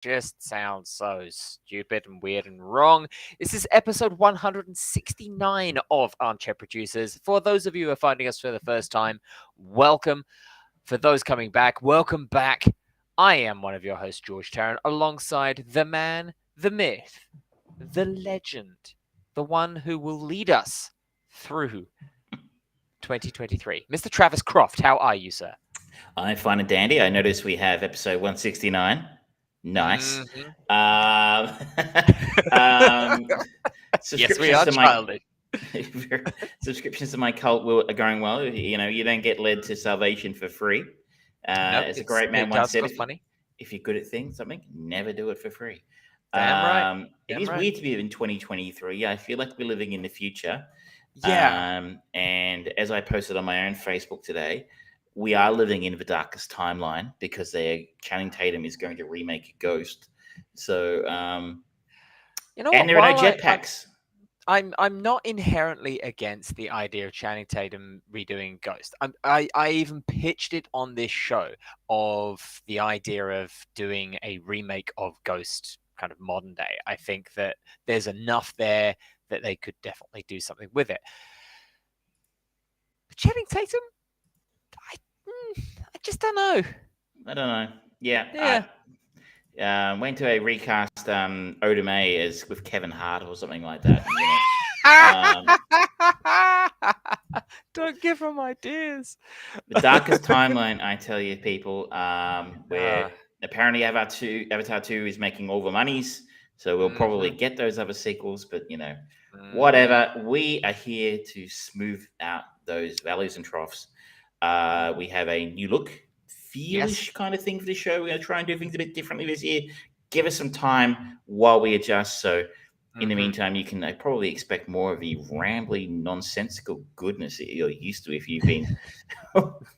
just sounds so stupid and weird and wrong. This is episode 169 of Armchair Producers. For those of you who are finding us for the first time, welcome. For those coming back, welcome back. I am one of your hosts, George Tarrant, alongside the man, the myth, the legend, the one who will lead us through 2023. Mr. Travis Croft, how are you, sir? I'm fine and dandy. I notice we have episode 169. Nice. Mhm. Um, um, Yes, we subscriptions are to my childish. subscriptions to my cult are going well. You know, you don't get led to salvation for free. No, As a great man it once does said, cost money. if you're good at something, never do it for free. Damn right. It Damn is right. weird to be in 2023. I feel like we're living in the future. Yeah. And as I posted on my own Facebook today, we are living in the darkest timeline because Channing Tatum is going to remake Ghost. So, You know and what? there are no While jetpacks. I'm not inherently against the idea of Channing Tatum redoing Ghost. I even pitched it on this show of the idea of doing a remake of Ghost, kind of modern day. I think that there's enough there that they could definitely do something with it. But Channing Tatum, I, I just don't know. I don't know. Yeah, Yeah. I went to a recast Oda May as with Kevin Hart or something like that. Don't give him ideas. The darkest timeline, I tell you, people, where Uh, apparently Avatar 2 is making all the monies, so we'll probably mhm, get those other sequels, but mhm. whatever. We are here to smooth out those valleys and troughs. We have a new look, Yes. feelish kind of thing for the show. We're going to try and do things a bit differently this year. Give us some time while we adjust. So, in the Mhm. meantime, you can probably expect more of the rambling, nonsensical goodness that you're used to if you've been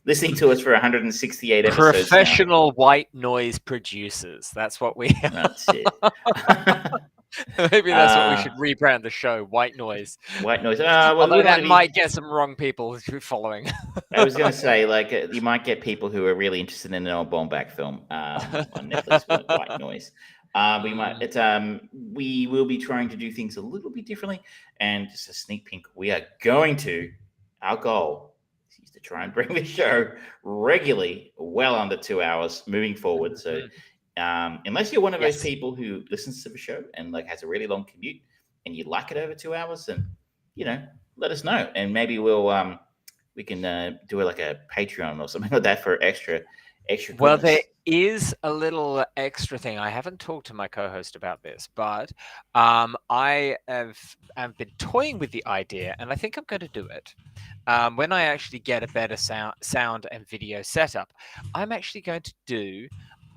listening to us for 168 episodes now. Professional white noise producers. That's what we That's it. maybe that's what we uh, should rebrand the show, white noise. white noise. Well, we Although want that to be. might get some wrong people following. I was going to say, like, you might get people who are really interested in an old Baumbach film on Netflix, White Noise. We might. Mm, We will be trying to do things a little bit differently, and just a sneak peek. We are going to. Our goal is to try and bring the show regularly, well under 2 hours, moving forward. So, mhm. unless you're one of those Yes. people who listens to the show and like has a really long commute, and you like it over 2 hours, then let us know, and maybe we can do it like a Patreon or something like that for extra Well, there goodness. is a little extra thing. I haven't talked to my co-host about this, but I have been toying with the idea, and I think I'm going to do it. When I actually get a better sound and video setup, I'm actually going to do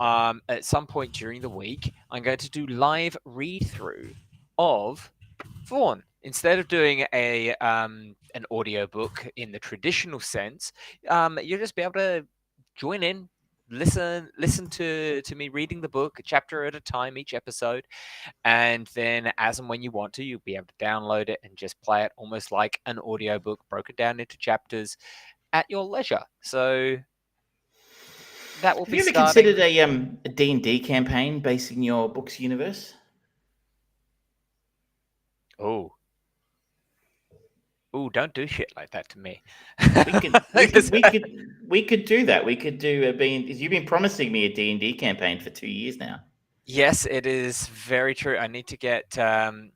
at some point during the week. I'm going to do live read through of Vaughn. Instead of doing an audiobook in the traditional sense, you'll just be able to join in, listen to me reading the book a chapter at a time each episode, and then as and when you want to, you'll be able to download it and just play it almost like an audiobook broken down into chapters at your leisure. So that will Have be you ever considered starting. a D&D campaign based in your book's universe? Oh, oh, don't do shit like that to me. We could we could we could we could do that. We could do a being. You've been promising me a D&D campaign for 2 years now. Yes, it is very true. I need to get some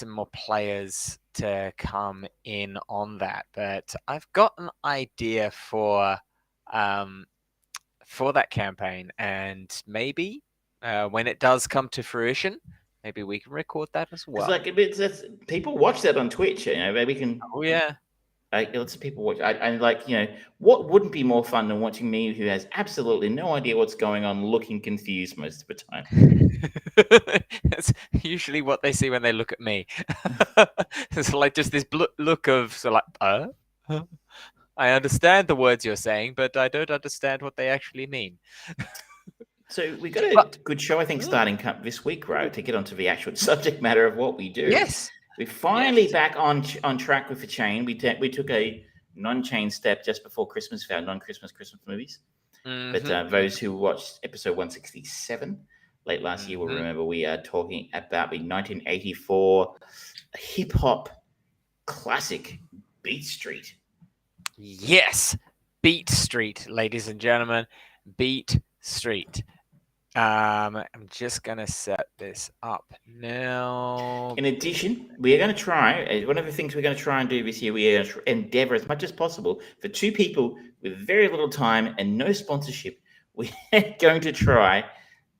more players to come in on that, but I've got an idea um, for that campaign, and maybe when it does come to fruition, maybe we can record that as Because well. people watch that on Twitch. Maybe we can. Oh yeah. Lots of people watch. What wouldn't be more fun than watching me, who has absolutely no idea what's going on, looking confused most of the time. That's usually what they see when they look at me. It's like just this look of Huh? I understand the words you're saying, but I don't understand what they actually mean. So we got a But good show, I think, mm, starting this week, right? To get onto the actual subject matter of what we do. yes, We're finally yes. back on track with the chain. We took a non-chain step just before Christmas for our non-Christmas Christmas movies. But Mm-hmm. those who watched episode 167 late last year will Mm-hmm. remember we are talking about the 1984 hip hop classic Beat Street. Yes, Beat Street, ladies and gentlemen, Beat Street. I'm just gonna set this up now. In addition, we are going to try, one of the things we're going to try and do this year, we are going to endeavor as much as possible for two people with very little time and no sponsorship. We're going to try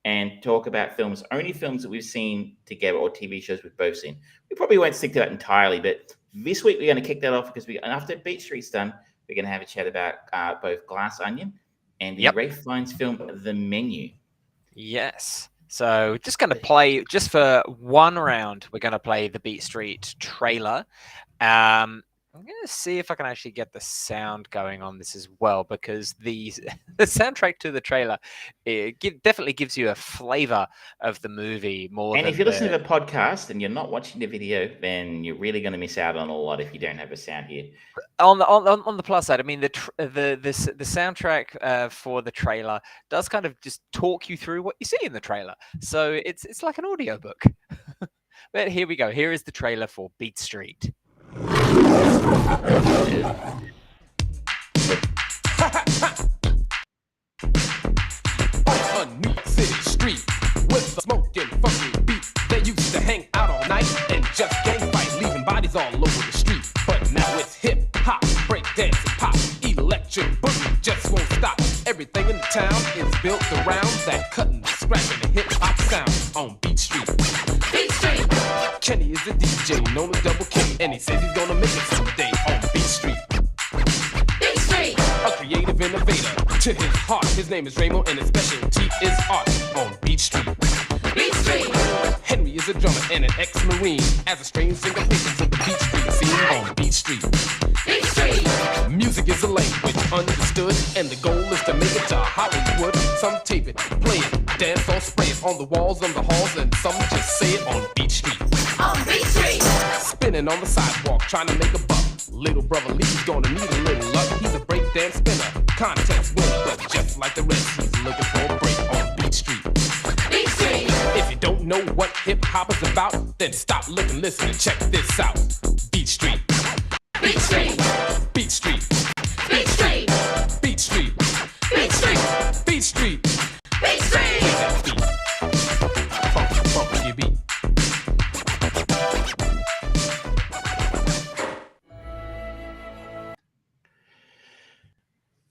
and talk about films, only films that we've seen together or TV shows we've both seen. We probably won't stick to that entirely, but this week we're going to kick that off because after Beat Street's done, we're going to have a chat about both Glass Onion and the Yep. Ralph Fiennes film The Menu. Yes. So just going to play, just for one round, we're going to play the Beat Street trailer. I'm going to see if I can actually get the sound going on this as well, because the soundtrack to the trailer definitely gives you a flavor of the movie more And than if you listen to the podcast and you're not watching the video, then you're really going to miss out on a lot if you don't have a sound here. on the plus side. I mean, the soundtrack for the trailer does kind of just talk you through what you see in the trailer, so it's like an audiobook. But here we go. Here is the trailer for Beat Street. On New York City street with a smoking funky beat. They used to hang out all night and just gang fight, leaving bodies all over the street. But now it's hip hop, break dance and pop, electric boogie just won't stop. Everything in the town is built around that cutting, scratching, and hip hop sound on Beat Street. Beat Street. Kenny is a DJ known as Double K, and he says he's gonna make it someday on Beat Street. Beat Street. A creative innovator to his heart. His name is Raymond, and his specialty is art on Beat Street. Beat Street. Henry is a drummer and an ex-marine. As a strange singer, patience of the Beat Street scene on Beat Street. Beat Street. Music is a language understood, and the goal is to make it to Hollywood. Some tape it, play it, dance or spray it on the walls, on the halls, and some just say it on Beat Street. On Beat Street. Spinning on the sidewalk, trying to make a buck. Little brother Lee's gonna need a little luck. He's a breakdance spinner, contest winner, but just like the rest, he's looking for a break on Beat Street. Beat Street. If you don't know what hip hop is about, then stop, look, and listen and check this out. Beat Street. Beat Street. Beat Street. Beat Street. Beat Street. Beat Street. Beat Street. Beat Street. Play that beat. Funky beat.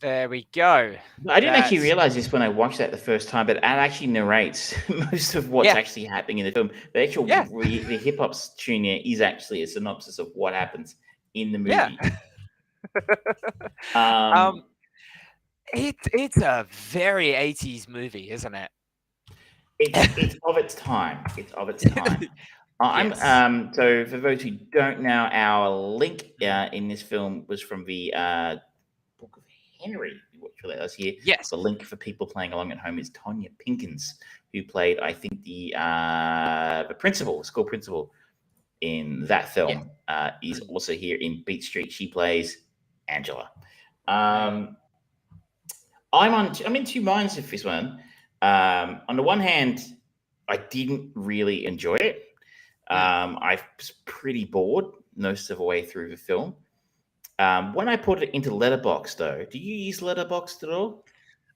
There we go. I didn't actually realize this when I watched that the first time, but it actually narrates most of what's actually happening in the film. The actual the hip hop tune here is actually a synopsis of what happens in the movie. Yeah. It's a very 80s movie, isn't it? It's of its time. It's of its time. So for those who don't know, our link in this film was from the Book of Henry, which we let us hear. Yes. The link for people playing along at home is Tonya Pinkins, who played, I think, the principal, school principal in that film. Is also here in Beat Street. She plays Angela. I'm in two minds with this one. On the one hand, I didn't really enjoy it. I was pretty bored most of the way through the film. When I put it into Letterboxd, though, do you use Letterboxd at all?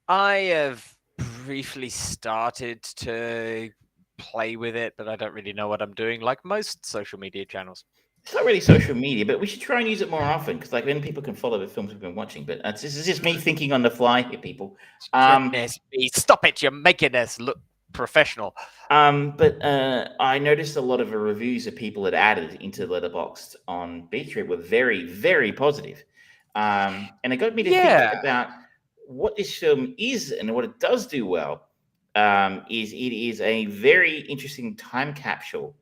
I have briefly started to play with it, but I don't really know what I'm doing, like most social media channels. It's not really social media, but we should try and use it more often, because then people can follow the films we've been watching. But this is just me thinking on the fly here, people. Stop it! You're making us look professional. But I noticed a lot of the reviews that people had added into Letterboxd on Beat Street were very, very positive. And it got me to think about what this film is and what it does do well. Is it is a very interesting time capsule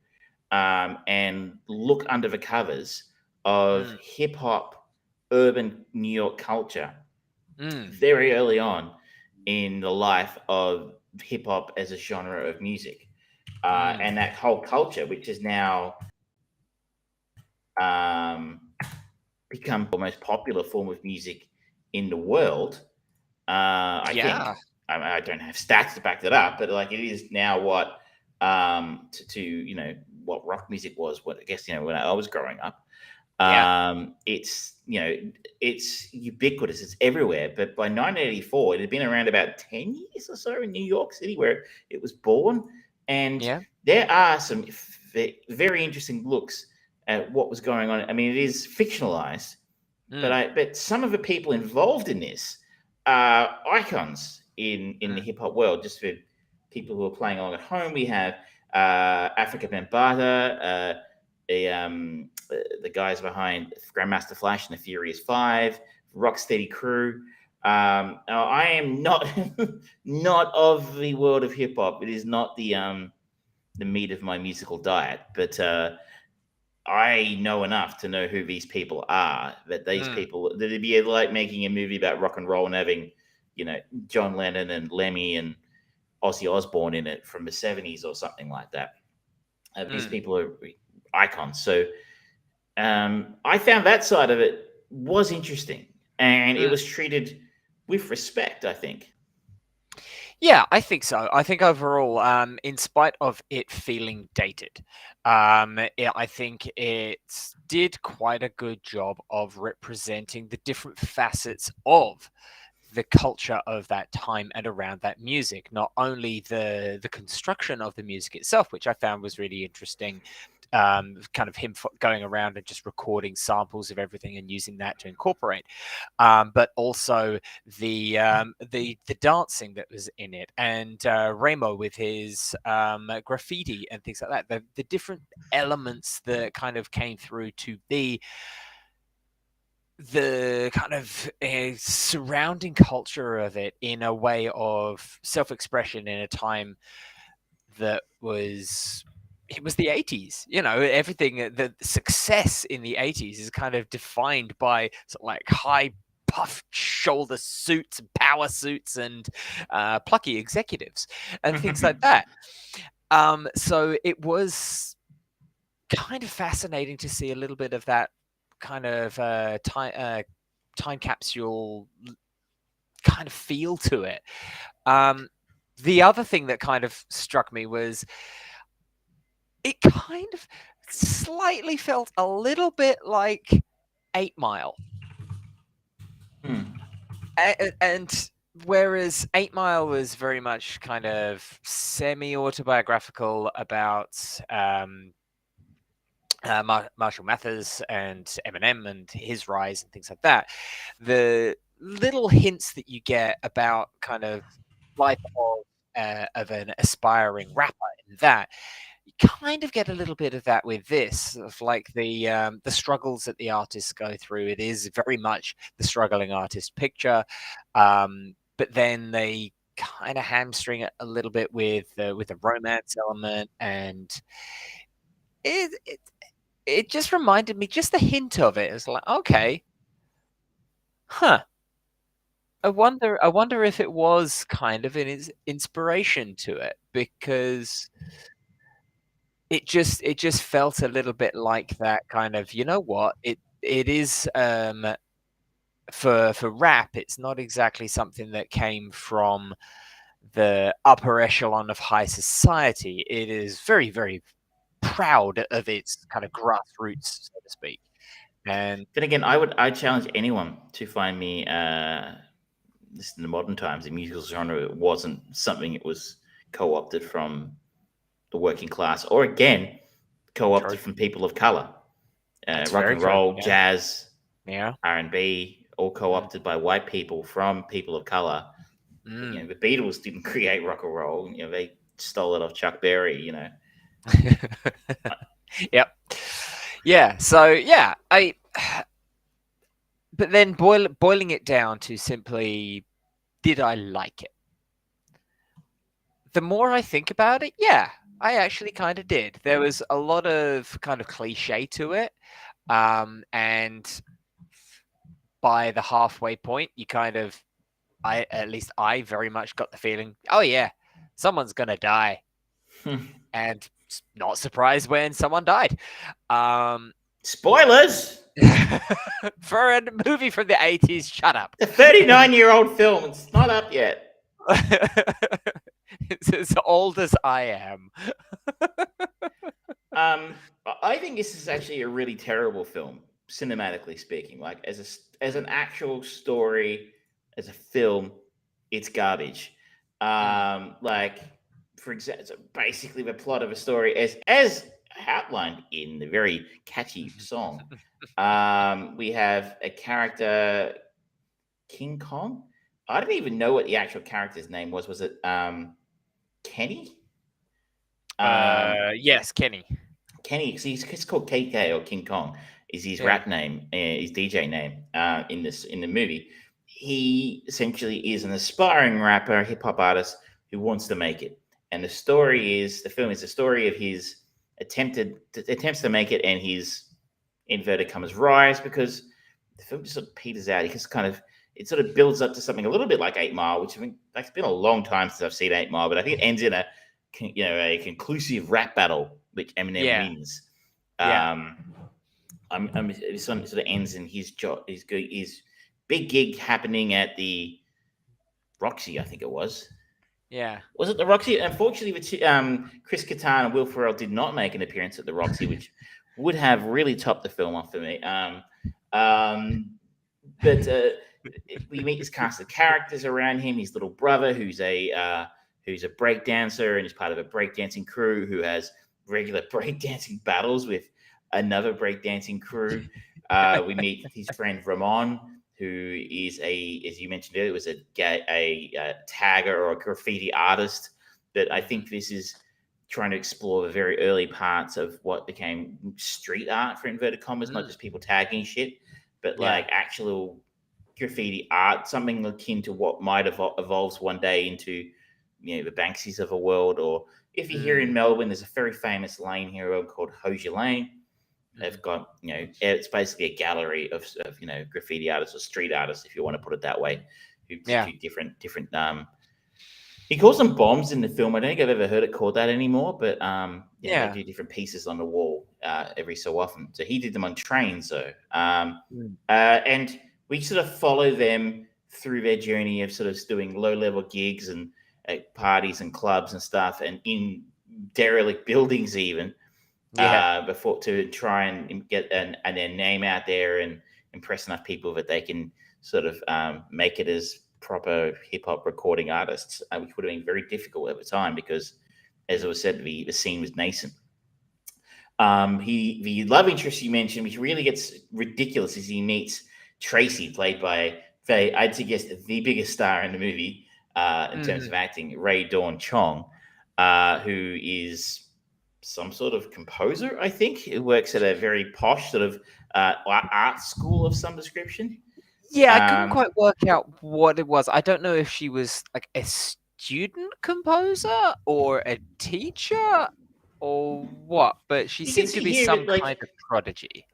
and look under the covers of hip hop, urban New York culture very early on in the life of hip hop as a genre of music, and that whole culture, which has now become the most popular form of music in the world, I think Yeah. I don't have stats to back that up, but like it is now what to what rock music was. What I guess when I was growing up. Yeah. It's it's ubiquitous. It's everywhere. But by 1984, it had been around about 10 years or so in New York City where it was born, and Yeah. there are some very interesting looks at what was going on. I mean, it is fictionalized, Mm, but some of the people involved in this are icons in the mm, hip hop world. Just for people who are playing along at home, we have Africa Bambaataa, the guys behind Grandmaster Flash and the Furious Five, Rocksteady Crew. Now I am not not of the world of hip hop. It is not the meat of my musical diet, but I know enough to know who these people are. That these mm. people, that it'd be like making a movie about rock and roll and having, John Lennon and Lemmy and Ozzy Osbourne in it from the '70s or something like that. These Mm, people are icons. So I found that side of it was interesting, and it mm. was treated with respect. I think. Yeah, I think so. I think overall, in spite of it feeling dated, I think it did quite a good job of representing the different facets of the culture of that time and around that music. Not only the construction of the music itself, which I found was really interesting, kind of him going around and just recording samples of everything and using that to incorporate, but also the dancing that was in it, and Ramo with his graffiti and things like that. The different elements that kind of came through to be the kind of surrounding culture of it in a way of self-expression in a time that was it was the 80s. Everything, the success in the 80s is kind of defined by sort of like high puffed shoulder suits and power suits and plucky executives and things like that. So it was kind of fascinating to see a little bit of that kind of time capsule kind of feel to it. The other thing that kind of struck me was it kind of slightly felt a little bit like 8 Mile. Hmm. And whereas 8 Mile was very much kind of semi-autobiographical about Marshall Mathers and Eminem and his rise and things like that, the little hints that you get about kind of life of an aspiring rapper in that, you kind of get a little bit of that with this, of like the struggles that the artists go through. It is very much the struggling artist picture, but then they kind of hamstring it a little bit with the romance element, and it it just reminded me, just the hint of it. It's like, okay, huh. I wonder if it was kind of an inspiration to it, because it just felt a little bit like that kind of, what? It is for rap, it's not exactly something that came from the upper echelon of high society. It is very, very proud of its kind of grassroots, so to speak. And Then again, I challenge anyone to find me this in the modern times a musical genre that wasn't something that was co-opted from the working class, or again true. co-opted from people of color. That's Rock very and true. roll, Yeah. jazz, Yeah. R&B, all Mm. co-opted by white people from people of color. Mm. The Beatles didn't create rock and roll. They stole it off Chuck Berry. Yep. Yeah. So yeah, but then boiling it down to simply, did I like it? The more I think about it, yeah, I actually kind of did. There was a lot of kind of cliche to it, and by the halfway point, you kind of, at least I very much got the feeling, oh yeah, someone's gonna die, and not surprised when someone died. Um, Spoilers. For a movie from the 80s, shut up. It's a 39-year-old film. It's not up yet. It's as old as I am. I think this is actually a really terrible film, cinematically speaking. Like as an actual story, as a film, it's garbage. Like for example, basically the plot of a story as outlined in the very catchy song. We have a character, King Kong. I don't even know what the actual character's name was. Was it Kenny? Yes, Kenny. Kenny, he's called KK or King Kong is his rap name, his DJ name in the movie. He essentially is an aspiring rapper, hip hop artist who wants to make it. And the film is the story of his attempts to make it and his inverted commas rise, because the film just sort of peters out. It sort of builds up to something a little bit like 8 Mile, which I mean, like, it's been a long time since I've seen 8 Mile, but I think it ends in a conclusive rap battle which Eminem wins. This one sort of ends in his big gig happening at the Roxy, I think it was. Yeah. Was it the Roxy? Unfortunately, Chris Kattan and Will Ferrell did not make an appearance at the Roxy, which would have really topped the film off for me. But we meet this cast of characters around him. His little brother, who's a breakdancer and is part of a breakdancing crew who has regular breakdancing battles with another breakdancing crew. We meet his friend Ramon, who is as you mentioned earlier, was a tagger or a graffiti artist. But I think this is trying to explore the very early parts of what became street art, for inverted commas, not just people tagging shit, but like actual graffiti art, something akin to what might have evolves one day into, the Banksys of a world. Or if you're here in Melbourne, there's a very famous lane here called Hosier Lane. They've got, it's basically a gallery of graffiti artists or street artists, if you want to put it that way, who do different. He calls them bombs in the film. I don't think I've ever heard it called that anymore, but they do different pieces on the wall every so often. So he did them on trains, though. And we sort of follow them through their journey of sort of doing low-level gigs and parties and clubs and stuff, and in derelict buildings even, before to try and get their name out there and impress enough people that they can sort of make it as proper hip-hop recording artists, which would have been very difficult at the time because, as it was said, the scene was nascent. The love interest you mentioned, which really gets ridiculous, is he meets Tracy, played by, I'd suggest, the biggest star in the movie in terms of acting, Ray Dawn Chong, who is some sort of composer, I think, who works at a very posh sort of art school of some description. Yeah, I couldn't quite work out what it was. I don't know if she was like a student composer or a teacher or what, but she seemed to be some kind of prodigy.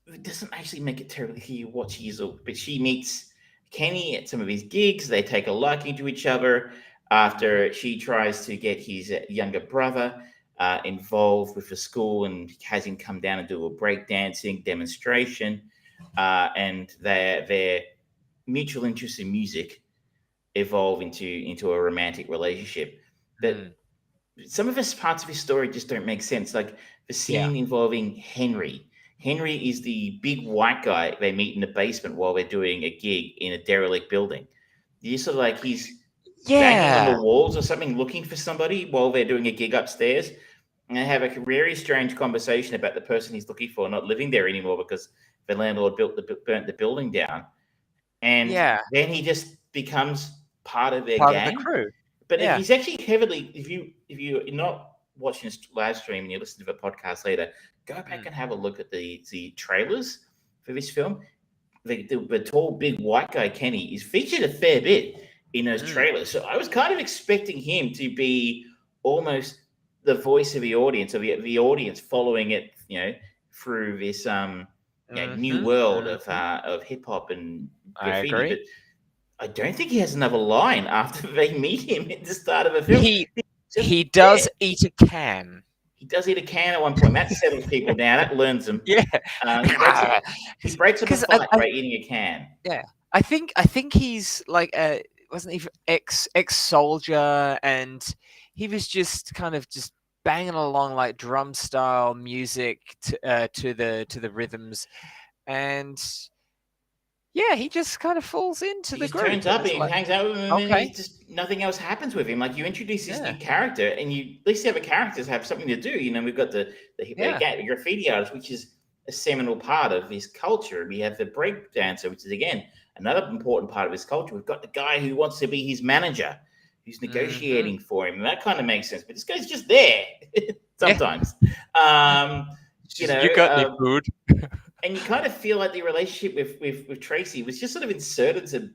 It doesn't actually make it terribly clear what she is, but she meets Kenny at some of his gigs. They take a liking to each other after she tries to get his younger brother involved with the school and has him come down and do a breakdancing demonstration. And their mutual interest in music evolve into a romantic relationship. But some of the parts of his story just don't make sense. Like the scene involving Henry. Henry is the big white guy they meet in the basement while they're doing a gig in a derelict building. You sort of like he's banging on the walls or something, looking for somebody while they're doing a gig upstairs. And they have a very strange conversation about the person he's looking for not living there anymore because the landlord burnt the building down. And then he just becomes part of their gang. Of the crew. But if he's actually heavily, if you're not watching this live stream and you listen to the podcast later, go back and have a look at the trailers for this film. The tall, big white guy, Kenny, is featured a fair bit in those trailers. So I was kind of expecting him to be almost the voice of the audience, of the audience following it, through this new world of hip hop and graffiti. I agree. But I don't think he has another line after they meet him at the start of the film. He does eat a can. He does eat a can at one point. That settles people down. That learns them. Yeah, He breaks up a because fight by eating a can. yeah, I think he's like wasn't he ex soldier, and he was just kind of just banging along like drum style music to the rhythms, and yeah, he just kind of falls into He the just group, turns and up it's and he like, hangs out with him, and then okay, he's just nothing else happens with him. Like you introduce this yeah, new character, and you at least the other characters have something to do. You know, we've got the yeah, graffiti artist, which is a seminal part of his culture. We have the break dancer, which is again another important part of his culture. We've got the guy who wants to be his manager, who's hmm, negotiating for him, and that kind of makes sense. But this guy's just there yeah. sometimes. Um, It's you just, know, you got any food? and you kind of feel like the relationship with Tracy was just sort of inserted to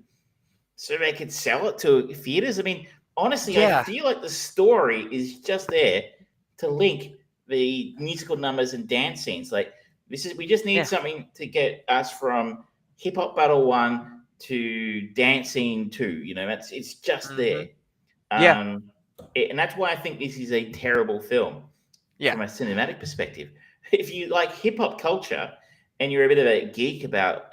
so they could sell it to theaters. I mean, honestly, I Yeah, feel like the story is just there to link the musical numbers and dance scenes. Like this is we just need yeah, something to get us from hip hop battle 1 to dancing 2. You know, it's just there. hmm, yeah, Um, and that's why I think this is a terrible film yeah, from a cinematic perspective. If you like hip hop culture and you're a bit of a geek about,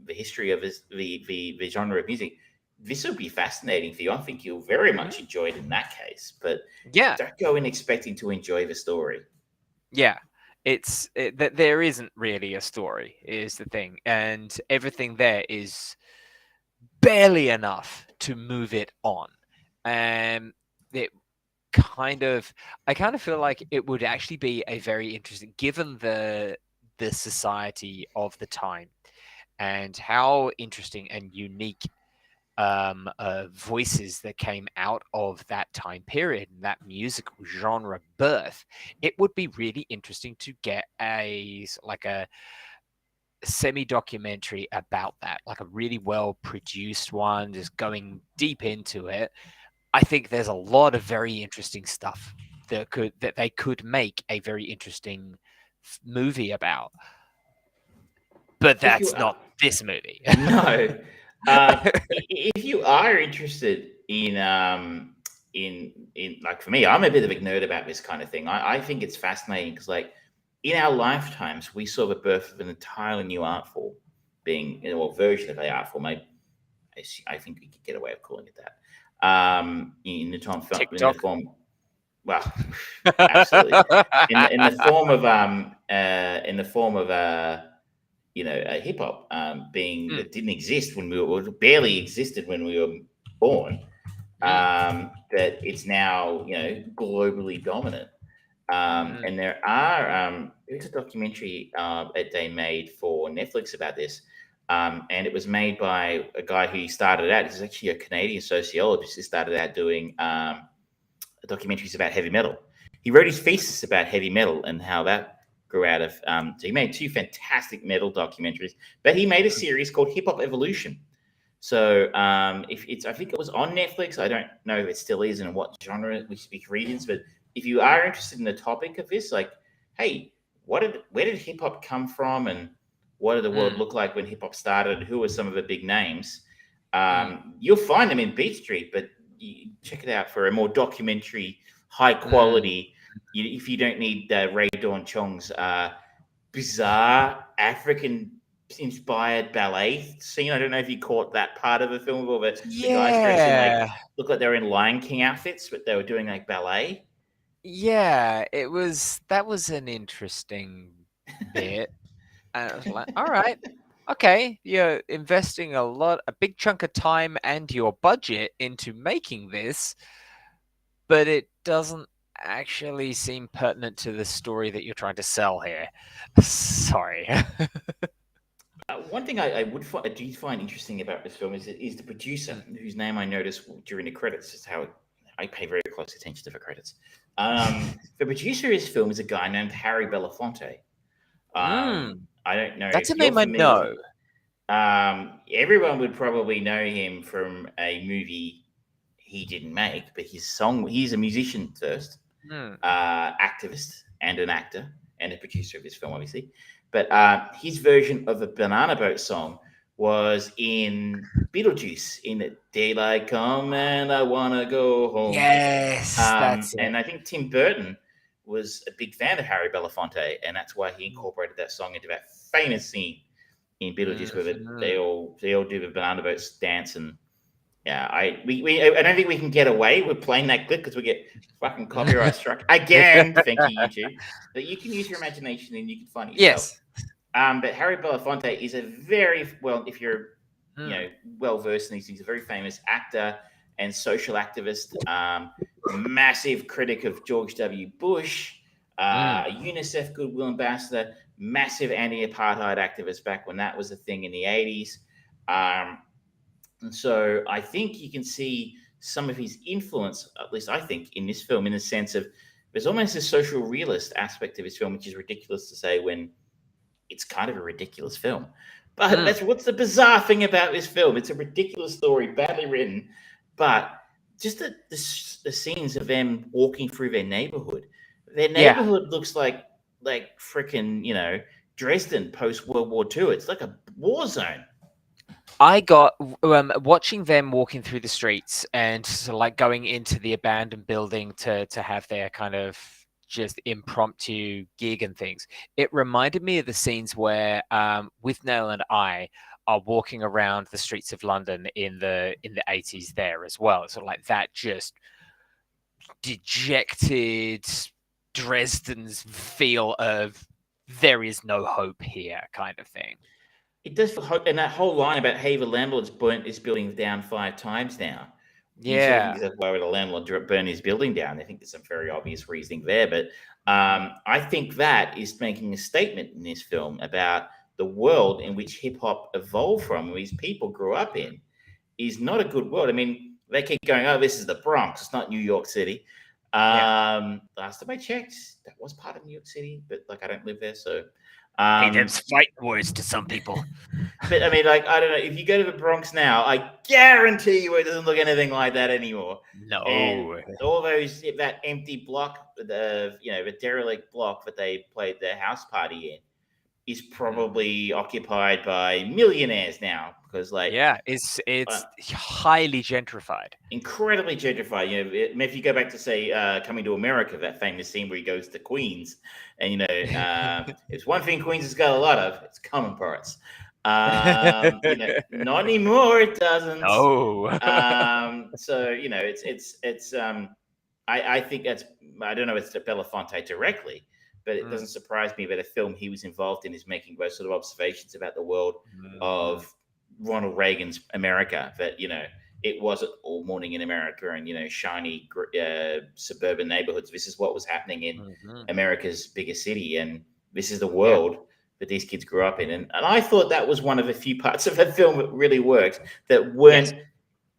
the history of the genre of music, this will be fascinating for you. I think you'll very hmm, much enjoy it in that case. But yeah. don't go in expecting to enjoy the story. Yeah, that there isn't really a story is the thing, and everything there is barely enough to move it on. And it kind of, I kind of feel like it would actually be a very interesting, given the society of the time and how interesting and unique voices that came out of that time period and that musical genre birth, it would be really interesting to get like a semi-documentary about that, like a really well produced one, just going deep into it. I think there's a lot of very interesting stuff that they could make a very interesting movie about, but If you that's not this movie. No. If you are interested in like for me, I'm a bit of a nerd about this kind of thing. I think it's fascinating because like in our lifetimes, we saw the birth of an entirely new art form, being version of the art form. I think we could get away with calling it that. In the TikTok. form, well, absolutely in the form of hip hop being Mm, that didn't exist when we were barely existed when we were born. mm, That it's now globally dominant. mm, And there's a documentary that they made for Netflix about this. And it was made by a guy who started out. He's actually a Canadian sociologist who started out doing documentaries about heavy metal. He wrote his thesis about heavy metal and how that grew out of. So he made 2 fantastic metal documentaries, but he made a mm, series called Hip Hop Evolution. So if it's, I think it was on Netflix. I don't know if it still is and what genre we speak regions, but if you are interested in the topic of this, like, hey, where did hip hop come from, and what did the world mm, look like when hip hop started, and who were some of the big names? mm, You'll find them in Beat Street, but you check it out for a more documentary, high mm. quality. If you don't need Ray Dawn Chong's bizarre African inspired ballet scene. I don't know if you caught that part of the film where the guys dressed in like Yeah, look like they're in Lion King outfits, but they were doing like ballet. yeah, that was an interesting bit. And I was like, all right, okay, you're investing a big chunk of time and your budget into making this, but it doesn't actually seem pertinent to the story that you're trying to sell here. Sorry. One thing I do find interesting about this film is the producer, Mm. whose name I noticed during the credits. Is how I pay very close attention to the credits. The producer of this film is a guy named Harry Belafonte. Mm, I don't know that's a if you're name I familiar with know. him. Everyone would probably know him from a movie he didn't make, but he's a musician first, Mm, activist, and an actor, and a producer of this film, obviously. But his version of the Banana Boat song was in Beetlejuice, in the Daylight Come and I Wanna Go Home. Yes, that's And it. I think Tim Burton was a big fan of Harry Belafonte, and that's why he incorporated that song into that famous scene in Beetlejuice where they Mhm. all do the banana boats dance. And yeah, I don't think we can get away with playing that clip because we get fucking copyright struck again. Thank you, YouTube. But you can use your imagination and you can find it yourself. Yes. But Harry Belafonte is a very well, if you're Mm. well versed in these, he's a very famous actor and social activist. Massive critic of George W. Bush, Mm. a UNICEF Goodwill Ambassador, massive anti-apartheid activist back when that was a thing in the 80s. And so I think you can see some of his influence, at least I think, in this film, in the sense of there's almost a social realist aspect of his film, which is ridiculous to say when it's kind of a ridiculous film. But Mm. that's what's the bizarre thing about this film. It's a ridiculous story, badly written, but just the scenes of them walking through their neighborhood. Their Yeah. neighborhood looks like freaking, Dresden post World War II. It's like a war zone. I got watching them walking through the streets and like going into the abandoned building to have their kind of just impromptu gig and things. It reminded me of the scenes where Withnail and I are walking around the streets of London in the 80s there as well. So like that just dejected Dresden's feel of there is no hope here kind of thing. It does feel and that whole line about, hey, the landlord's burnt this building down 5 times now. You sort of think, Yeah. why would a landlord burn his building down? I think there's some very obvious reasoning there. But Mhm. I think that is making a statement in this film about the world in which hip hop evolved from, these people grew up in, is not a good world. I mean, they keep going, oh, this is the Bronx. It's not New York City. Yeah. Last time I checked, that was part of New York City, but like I don't live there, so. Hey, them's fighting words to some people. But I mean, like, I don't know. If you go to the Bronx now, I guarantee you it doesn't look anything like that anymore. And No. all that empty block, the derelict block that they played their house party in, is probably occupied by millionaires now because, like, Yeah, it's uh, highly gentrified. incredibly gentrified. If you go back to say Coming to America, that famous scene where he goes to Queens, and it's one thing Queens has got a lot of, it's common parts. Not anymore. It doesn't. No. So it's. I think that's. I don't know if it's to Belafonte directly, but it doesn't surprise me that a film he was involved in is making those sort of observations about the world of Ronald Reagan's America. That it wasn't all morning in America and shiny suburban neighborhoods. This is what was happening in America's biggest city, and this is the world that these kids grew up in. And I thought that was one of the few parts of the film that really worked, that weren't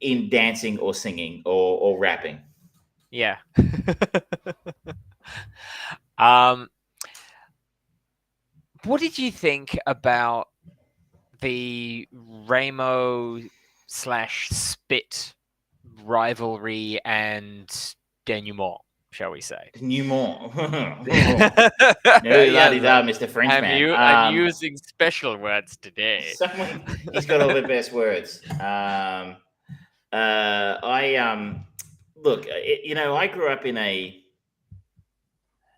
in dancing or singing or rapping. Yeah. What did you think about the Ramo/Spit rivalry and denouement, shall we say? Denouement. No, Yes, Mr. Frenchman. I'm using special words today. He's got all the best words. Look, I grew up in a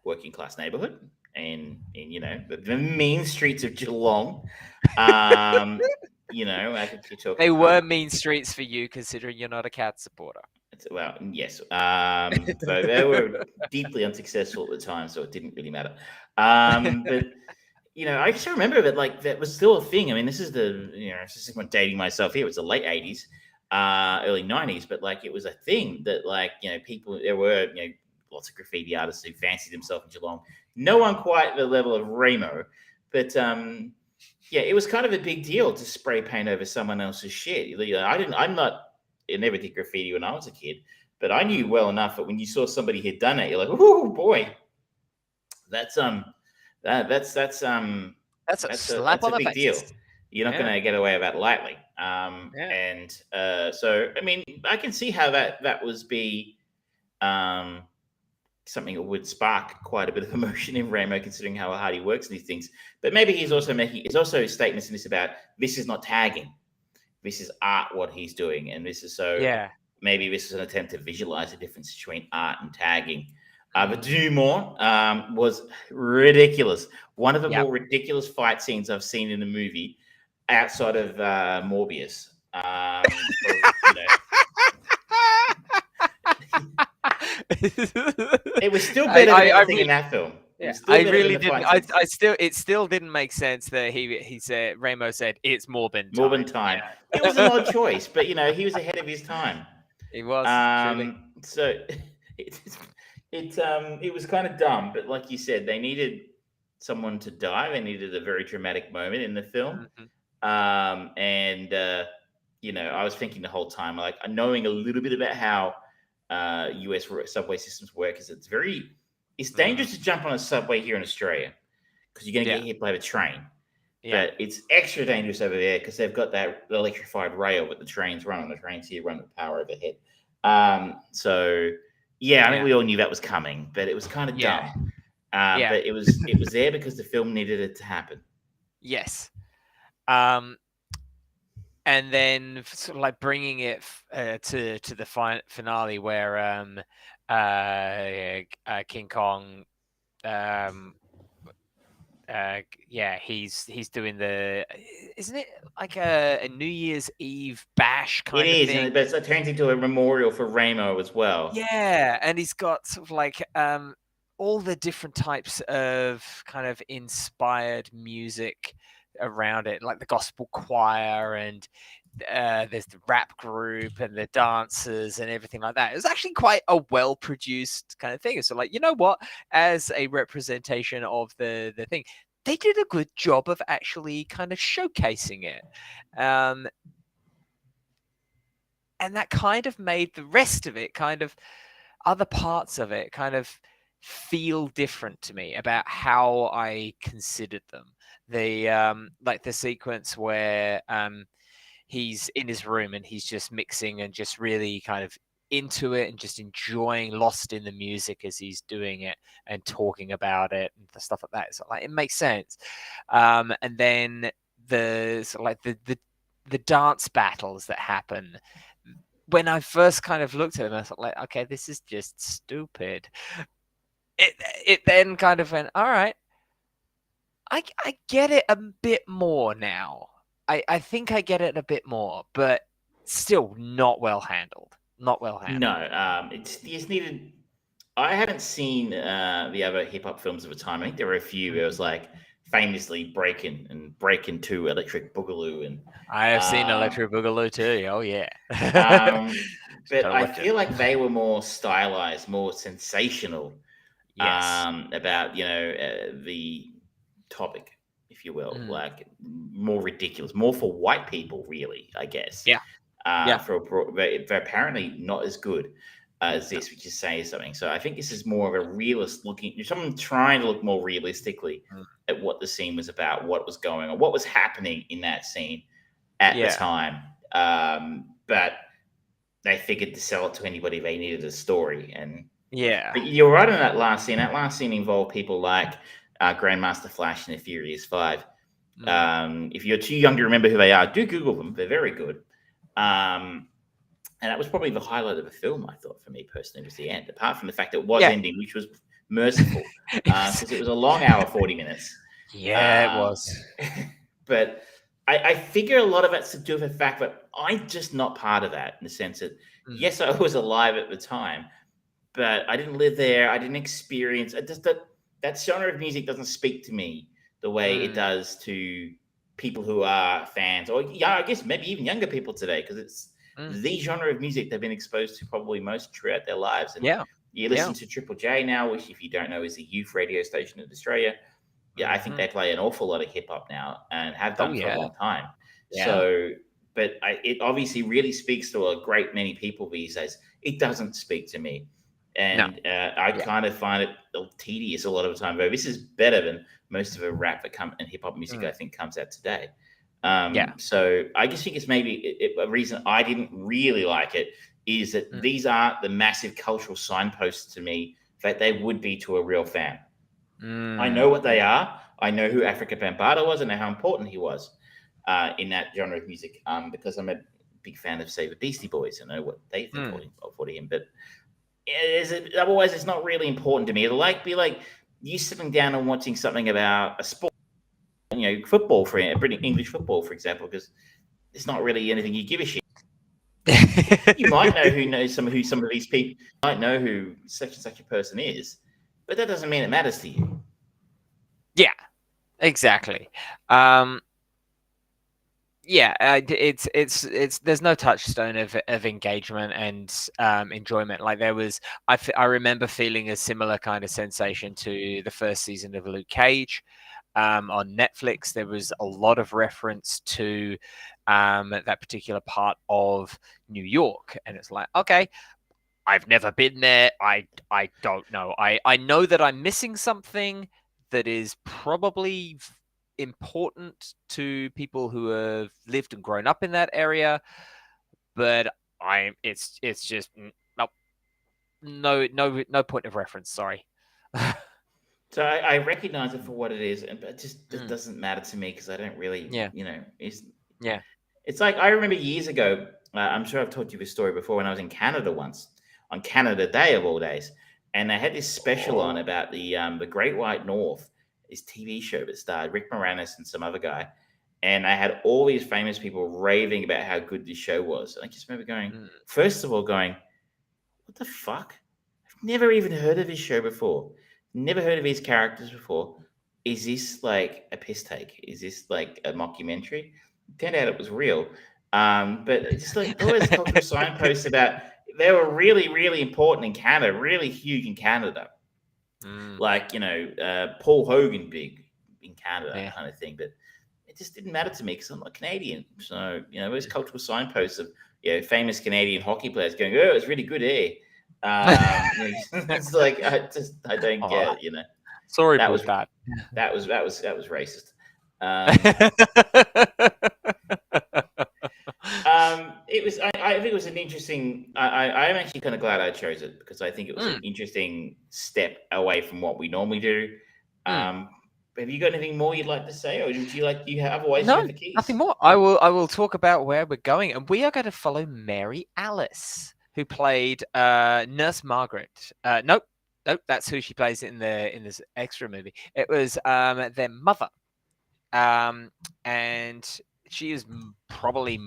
working class neighborhood in the mean streets of Geelong. I think you're talking. They were mean streets for you, considering you're not a cat supporter. Well, yes. So they were deeply unsuccessful at the time, so it didn't really matter. But I just remember that that was still a thing. I mean, this is dating myself here. It was the late 80s, early 90s, but it was a thing that people, there were lots of graffiti artists who fancied themselves in Geelong. No one quite the level of Ramo, but it was kind of a big deal to spray paint over someone else's shit. I never did graffiti when I was a kid, but I knew well enough that when you saw somebody had done it, you're like, oh boy, that's a slap on the big face. deal. You're not going to get away with that lightly. So I mean, I can see how that was be something that would spark quite a bit of emotion in Ramo, considering how hard he works on these things. But maybe he's also statements in this about this is not tagging, this is art what he's doing, and this is so. Yeah. Maybe this is an attempt to visualize the difference between art and tagging. But Mm. Dumont was ridiculous. One of the Yep. more ridiculous fight scenes I've seen in a movie outside of Morbius. You know, it was still better than everything in that film. It Yeah, was still I better than really the didn't. fight scenes. It still didn't make sense that he said Ramo said it's Morbin time. Morbin time. It was an odd choice, but you know he was ahead of his time. He was truly. So it was kind of dumb, but like you said, they needed someone to die. They needed a very dramatic moment in the film. Mhm. You know, I was thinking the whole time, like knowing a little bit about how US subway systems work, is it's dangerous to jump on a subway here in Australia because you're going to Yeah. get hit by the train. Yeah. But it's extra dangerous over there because they've got that electrified rail that the trains run on. The trains here run with power overhead. So yeah, I think we all knew that was coming, but it was kind of dumb. But it was there because the film needed it to happen. Yes. And then sort of like bringing it to the finale where King Kong he's doing isn't it like a New Year's Eve bash kind of thing? But it turns into a memorial for Ramo as well. Yeah, and he's got sort of like all the different types of kind of inspired music around it, like the gospel choir, and there's the rap group and the dancers and everything like that. It was actually quite a well-produced kind of thing. So like, you know what, as a representation of the thing, they did a good job of actually kind of showcasing it, and that kind of made the rest of it, kind of other parts of it, kind of feel different to me about how I considered them. The like the sequence where he's in his room and he's just mixing and just really kind of into it and just enjoying, lost in the music as he's doing it and talking about it and stuff like that. So like it makes sense. And then the sort of like the dance battles that happen. When I first kind of looked at them, I thought like, okay, this is just stupid. It then kind of went, all right, I get it a bit more now. I think I get it a bit more, but still not well handled. Not well handled. No, it's just needed. I haven't seen the other hip hop films of the time. I think there were a few. It was like famously Breakin' 2, Electric Boogaloo, and I have seen Electric Boogaloo too. Oh yeah. But I feel like they were more stylized, more sensational. Yes. About the topic, if you will, like more ridiculous, more for white people, really. I guess. Yeah. They're apparently not as good as this, which is saying something. So I think this is more of a realist looking. Someone trying to look more realistically at what the scene was about, what was going on, what was happening in that scene at the time. But they figured to sell it to anybody, they needed a story. And but you're right on that last scene. That last scene involved people like Grandmaster Flash and the Furious Five. If you're too young to remember who they are, do Google them. They're very good. And that was probably the highlight of the film, I thought, for me personally, was the end. Apart from the fact that it was ending, which was merciful, because it was a long hour, 40 minutes. Yeah, it was. But I figure a lot of it's to do with the fact that I'm just not part of that, in the sense that, yes, I was alive at the time, but I didn't live there. I didn't experience it. Just that genre of music doesn't speak to me the way it does to people who are fans, or I guess maybe even younger people today, because it's the genre of music they've been exposed to probably most throughout their lives. And you listen to Triple J now, which, if you don't know, is a youth radio station in Australia. I think they play an awful lot of hip hop now and have done for a long time. So, but it obviously really speaks to a great many people these days. It doesn't speak to me. And I kind of find it tedious a lot of the time. But this is better than most of the rap that and hip hop music I think comes out today. So I just think it's maybe a reason I didn't really like it is that these aren't the massive cultural signposts to me that they would be to a real fan. I Mm. know what they are. I know who Africa Bambaataa was and how important he was in that genre of music because I'm a big fan of, say, the Beastie Boys. I know what they think of him. But otherwise, it's not really important to me. It'll be like you sitting down and watching something about a sport, football, English football, for example, because it's not really anything you give a shit. You might know who some of these people. You might know who such and such a person is, but that doesn't mean it matters to you. Yeah, exactly. It's there's no touchstone of engagement and enjoyment. Like I remember feeling a similar kind of sensation to the first season of Luke Cage on Netflix. There was a lot of reference to that particular part of New York, and it's like, okay, I've never been there. I don't know. I know that I'm missing something that is probably important to people who have lived and grown up in that area, but it's just no point of reference. Sorry. So I recognize it for what it is, but it doesn't matter to me because I don't really, Yeah. It's like I remember years ago. I'm sure I've told you this story before when I was in Canada once on Canada Day of all days, and they had this special on about the Great White North, this TV show that starred Rick Moranis and some other guy, and I had all these famous people raving about how good this show was. And I just remember going, first of all, what the fuck? I've never even heard of this show before. Never heard of these characters before. Is this like a piss take? Is this like a mockumentary? It turned out it was real. But it's just like all those cultural signposts about they were really, really important in Canada, really huge in Canada. Like, Paul Hogan big in Canada, that kind of thing. But it just didn't matter to me because I'm not Canadian. So, those cultural signposts of famous Canadian hockey players going, oh, it's really good, eh? It's like I don't get it, Sorry that about was that. that was racist. It was. I think it was an interesting. I'm actually kind of glad I chose it because I think it was an interesting step away from what we normally do. Have you got anything more you'd like to say, or would you like? Otherwise, you have the keys. Nothing more. I will talk about where we're going, and we are going to follow Mary Alice, who played Nurse Margaret. Nope, that's who she plays in this extra movie. It was their mother, and she is probably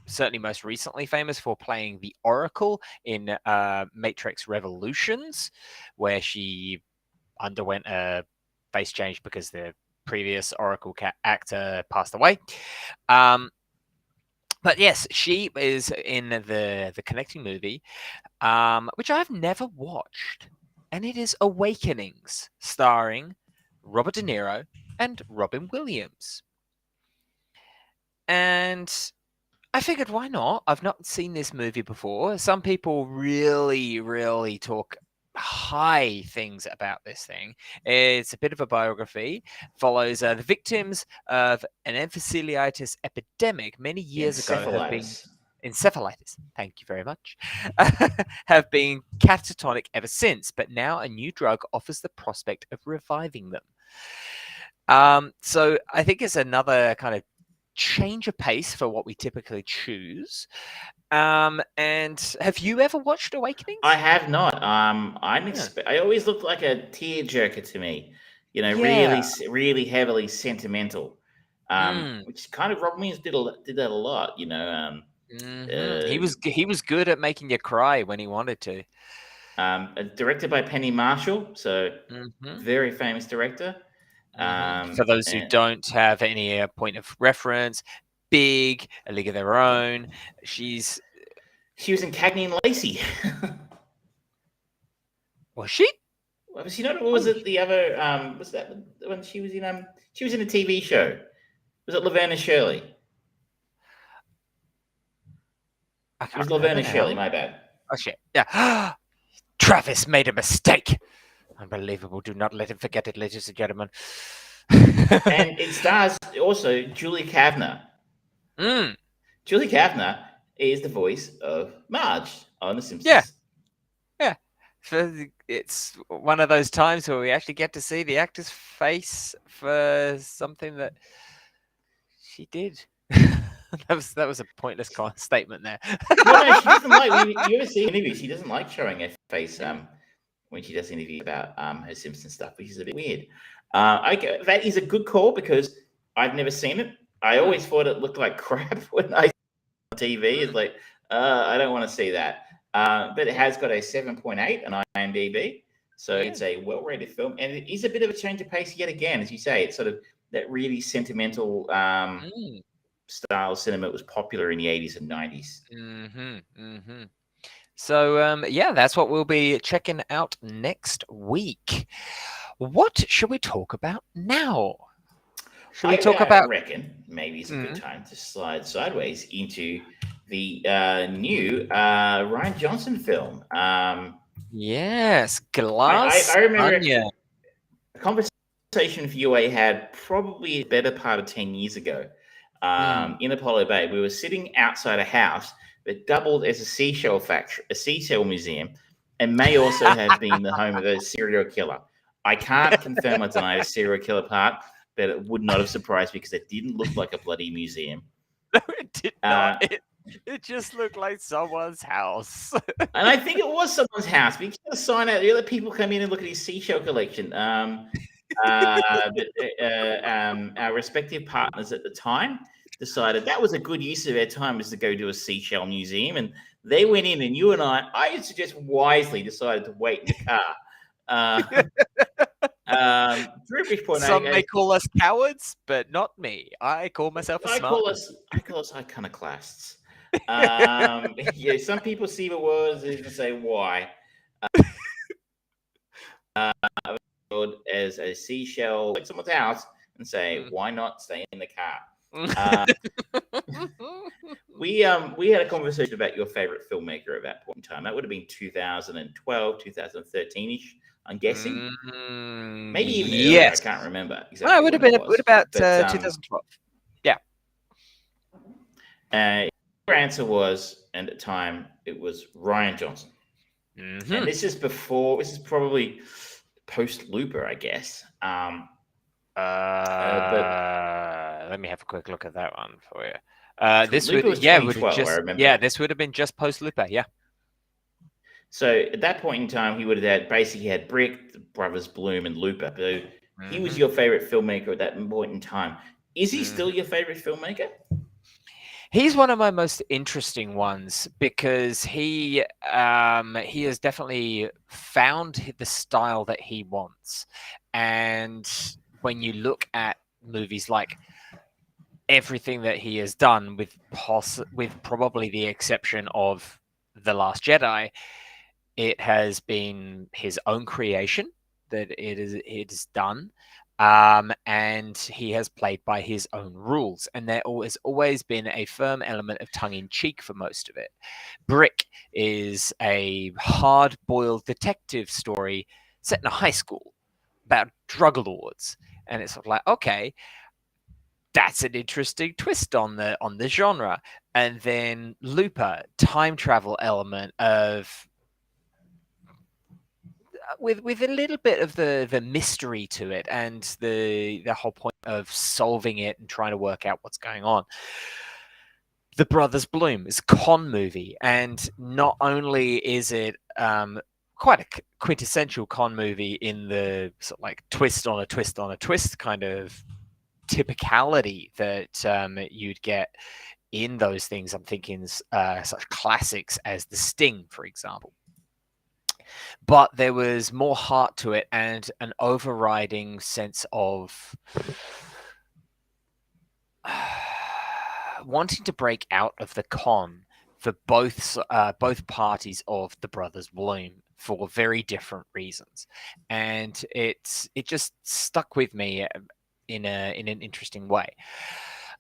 certainly most recently famous for playing the Oracle in Matrix Revolutions, where she underwent a face change because the previous Oracle actor passed away. But yes, she is in the connecting movie, which I've never watched, and it is Awakenings, starring Robert De Niro and Robin Williams. And I figured, why not? I've not seen this movie before. Some people really, really talk high things about this thing. It's a bit of a biography, follows the victims of an encephalitis epidemic many years ago have been encephalitis. Thank you very much. Have been catatonic ever since, but now a new drug offers the prospect of reviving them. So I think it's another kind of change of pace for what we typically choose. And have you ever watched Awakenings? I have not. I always looked like a tearjerker to me. Really, really heavily sentimental. Which kind of Rob Williams did that a lot. He was good at making you cry when he wanted to. Directed by Penny Marshall, so very famous director. For those who don't have any point of reference, big, A League of Their Own. She was in Cagney and Lacey. Was she? Was she not? Or was it the other? Was that when she was in? She was in a TV show. Was it Laverne and Shirley? It was Laverne and Shirley. My bad. Oh shit! Yeah. Travis made a mistake. Unbelievable. Do not let him forget it, ladies and gentlemen. And it stars also Julie Kavner. Julie Kavner is the voice of Marge on The Simpsons. Yeah. It's one of those times where we actually get to see the actor's face for something that she did. that was a pointless statement there. Well, no, she doesn't like. You ever see interviews? She doesn't like showing her face when she does interviews about her Simpson stuff, which is a bit weird. That is a good call because I've never seen it. I always thought it looked like crap when I saw it on TV. It's like I don't want to see that. But it has got a 7.8 on IMDb, so it's a well-rated film, and it is a bit of a change of pace yet again, as you say. It's sort of that really sentimental style cinema was popular in the 80s and 90s. So, that's what we'll be checking out next week. What should we talk about now? Should we talk about? I reckon maybe it's a good time to slide sideways into the new Ryan Johnson film. Yes, Glass I remember Onion. a conversation with you I had probably a better part of 10 years ago in Apollo Bay. We were sitting outside a house that doubled as a seashell factory, a seashell museum, and may also have been the home of a serial killer. I can't confirm or deny the serial killer part, but it would not have surprised me because it didn't look like a bloody museum. No, it did not. It just looked like someone's house. And I think it was someone's house. We got a sign out. The other people come in and look at his seashell collection. Our respective partners at the time decided that was a good use of their time was to go to a seashell museum, and they went in. And you and I suggest wisely decided to wait in the car. Some may call us cowards, but not me. I call myself a smart. I call us iconoclasts. Some people see the words and say why. As a seashell, like someone's house, and say why not stay in the car. We had a conversation about your favorite filmmaker at that point in time. That would have been 2012, 2013ish. I'm guessing. Maybe even earlier. I can't remember exactly. No, it would have been about 2012. Yeah. Your answer was, and at the time, it was Ryan Johnson. And this is probably post Looper, I guess. Let me have a quick look at that one for you. This would have been just post Looper, yeah. So at that point in time, he would have basically had Brick, the Brothers Bloom, and Looper. So he was your favorite filmmaker at that point in time. Is he still your favorite filmmaker? He's one of my most interesting ones because he has definitely found the style that he wants. And when you look at movies like everything that he has done, with probably the exception of The Last Jedi, it has been his own creation that it is done. And he has played by his own rules, and there has always been a firm element of tongue-in-cheek for most of it. Brick is a hard-boiled detective story set in a high school about drug lords, and it's sort of like, okay, that's an interesting twist on the genre. And then Looper, time travel element of with a little bit of the mystery to it, and the whole point of solving it and trying to work out what's going on. The Brothers Bloom is a con movie, and not only is it quite a quintessential con movie in the sort of like twist on a twist on a twist kind of typicality that you'd get in those things. I'm thinking such classics as The Sting, for example. But there was more heart to it and an overriding sense of wanting to break out of the con for both parties of the Brothers Bloom for very different reasons. And it just stuck with me in an interesting way.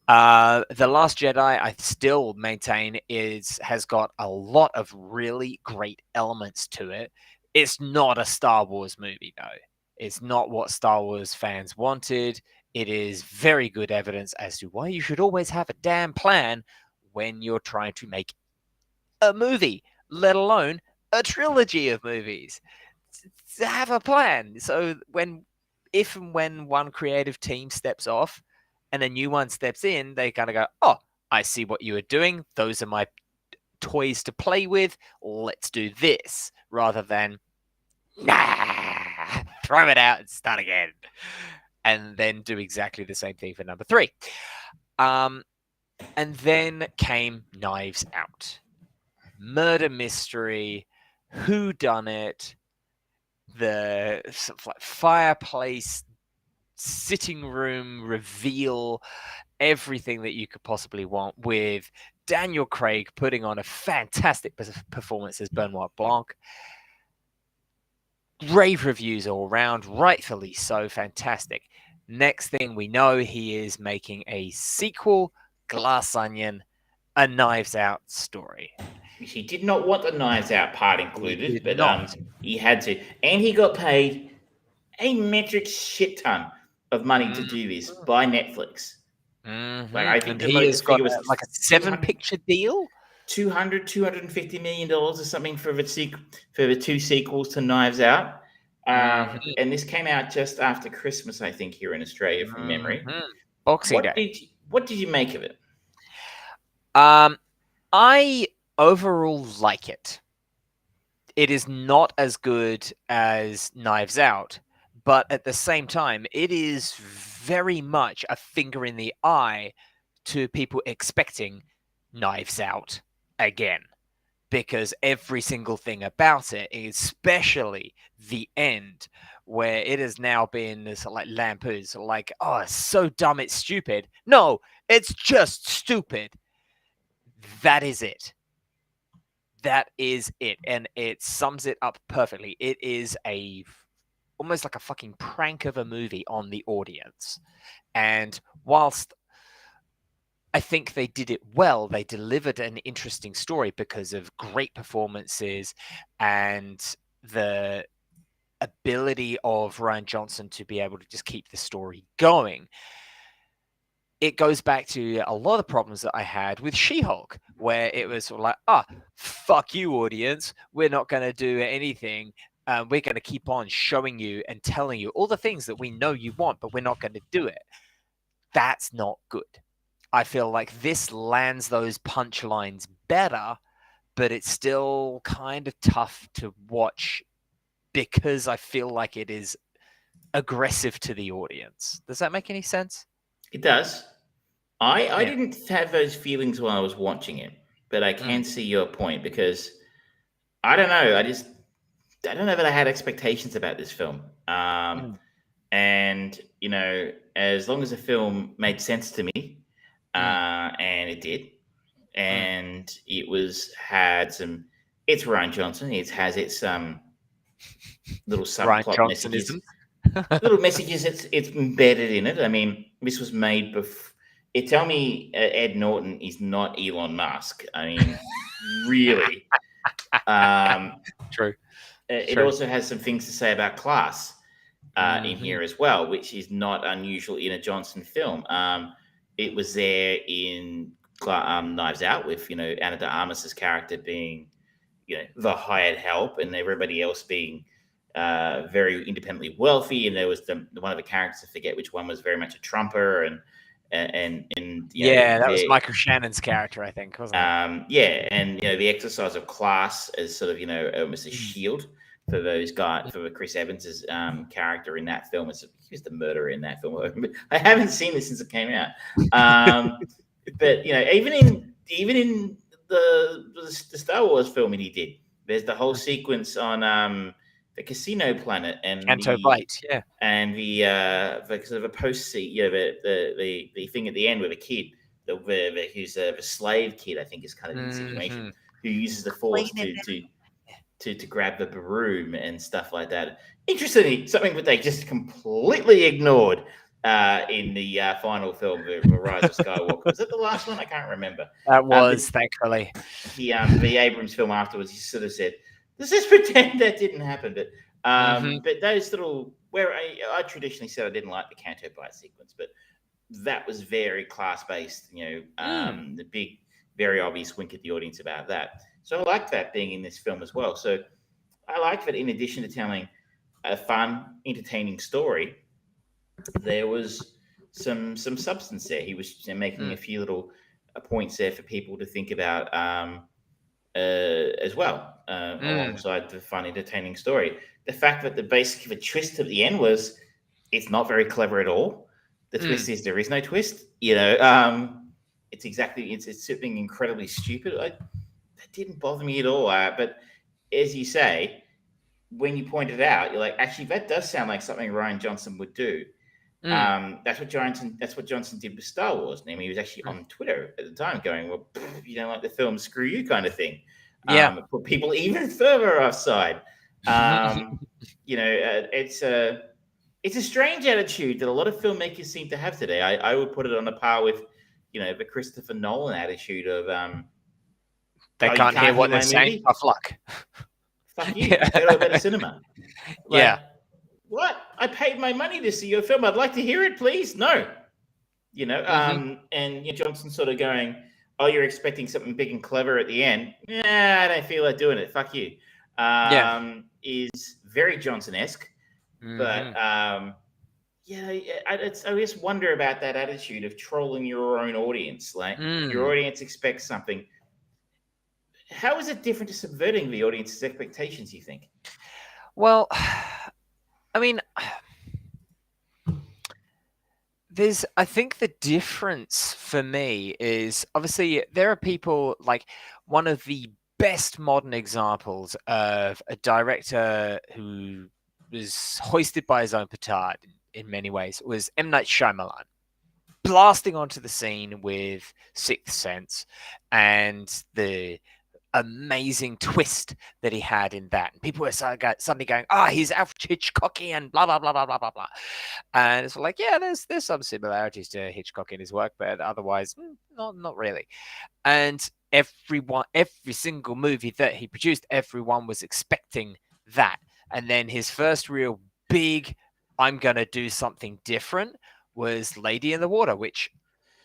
The Last Jedi, I still maintain, has got a lot of really great elements to it. It's not a Star Wars movie, though. It's not what Star Wars fans wanted. It is very good evidence as to why you should always have a damn plan when you're trying to make a movie, let alone a trilogy of movies. Have a plan. So if and when one creative team steps off and a new one steps in, they kind of go, "Oh, I see what you are doing. Those are my toys to play with. Let's do this," rather than, "Nah, throw it out and start again," and then do exactly the same thing for number 3. And then came Knives Out. Murder mystery, who done it, the sort of like fireplace sitting room reveal, everything that you could possibly want, with Daniel Craig putting on a fantastic performance as Benoit Blanc. Rave reviews all around, rightfully so, fantastic. Next thing we know, he is making a sequel, Glass Onion, a Knives Out story. He did not want the Knives Out part included, did but not. he had to, and he got paid a metric shit ton of money to do this by Netflix. Like, I think And he has got figure was like a 7-picture deal. $250 million or something for the 2 sequels to Knives Out. And this came out just after Christmas, I think, here in Australia, from memory. Boxing Day. What did you make of it? I overall like it. It is not as good as Knives Out, but at the same time, it is very much a finger in the eye to people expecting Knives Out again, because every single thing about it, especially the end, where it has now been sort of like lampoons, like, "Oh, it's so dumb, it's stupid." No, it's just stupid. That is it. That is it, and it sums it up perfectly. It is almost like a fucking prank of a movie on the audience. And whilst I think they did it well, they delivered an interesting story because of great performances and the ability of Rian Johnson to be able to just keep the story going. It goes back to a lot of problems that I had with She-Hulk, where it was sort of like, fuck you, audience. We're not going to do anything. We're going to keep on showing you and telling you all the things that we know you want, but we're not going to do it. That's not good. I feel like this lands those punchlines better, but it's still kind of tough to watch because I feel like it is aggressive to the audience. Does that make any sense? It does. I didn't have those feelings while I was watching it, but I can see your point, because I don't know. I don't know that I had expectations about this film. And, as long as the film made sense to me, and it did, and it's Ryan Johnson. It has its little subplot messages. Little messages it's embedded in it. I mean, this was made before. Tell me Ed Norton is not Elon Musk. I mean, really. True. It also has some things to say about class in here as well, which is not unusual in a Johnson film. It was there in Knives Out with, Ana de Armas's character being, the hired help, and everybody else being very independently wealthy. And there was one of the characters, I forget which one, was very much a trumper, and that was Michael Shannon's character, I think, wasn't it? And the exercise of class as sort of almost a shield for those guys, for Chris Evans's character in that film. He was the murderer in that film. I haven't seen this since it came out, but even in the Star Wars film that he did, there's the whole sequence on the casino planet and Canto Bight, and the sort of a post seat, the thing at the end with a kid, who's the slave kid, I think, is kind of in the situation, who uses the Force to grab the broom and stuff like that. Interestingly, something that they just completely ignored in the final film, The Rise of Skywalker. Was it the last one? I can't remember. That was, thankfully. The Abrams film afterwards, he sort of said, let's just pretend that didn't happen. But but those little, where I traditionally said I didn't like the Canto Bight sequence, but that was very class-based, the big, very obvious wink at the audience about that. So I like that being in this film as well. So I like that in addition to telling a fun, entertaining story, there was some substance there. He was making a few little points there for people to think about as well, alongside the fun, entertaining story. The fact that the basic of a twist at the end was it's not very clever at all. The twist is there is no twist. It's something incredibly stupid. That didn't bother me at all. But as you say, when you point it out, you're like, actually, that does sound like something Rian Johnson would do. That's what Johnson did with Star Wars. I mean, he was actually on Twitter at the time going, "Well, if you don't like the film, screw you," kind of thing. Put people even further offside. It's a strange attitude that a lot of filmmakers seem to have today. I would put it on a par with, the Christopher Nolan attitude of they "Oh, you can't hear what my they're saying. movie? Tough luck. Fuck you. Go to a better cinema." Yeah. What? I paid my money to see your film. I'd like to hear it, please. No. And Johnson sort of going, "Oh, you're expecting something big and clever at the end. Yeah, I don't feel like doing it. Fuck you." Is very Johnson-esque. But I just wonder about that attitude of trolling your own audience. Like your audience expects something. How is it different to subverting the audience's expectations, you think? Well, I mean, I think the difference for me is obviously there are people like one of the best modern examples of a director who was hoisted by his own petard in many ways was M. Night Shyamalan, blasting onto the scene with Sixth Sense and the amazing twist that he had in that. And people were suddenly going, he's Alfred Hitchcockian, blah, blah, blah, blah, blah, blah, blah. And it's like, yeah, there's some similarities to Hitchcock in his work, but otherwise, not really. And every single movie that he produced, everyone was expecting that. And then his first real big, I'm going to do something different was Lady in the Water, which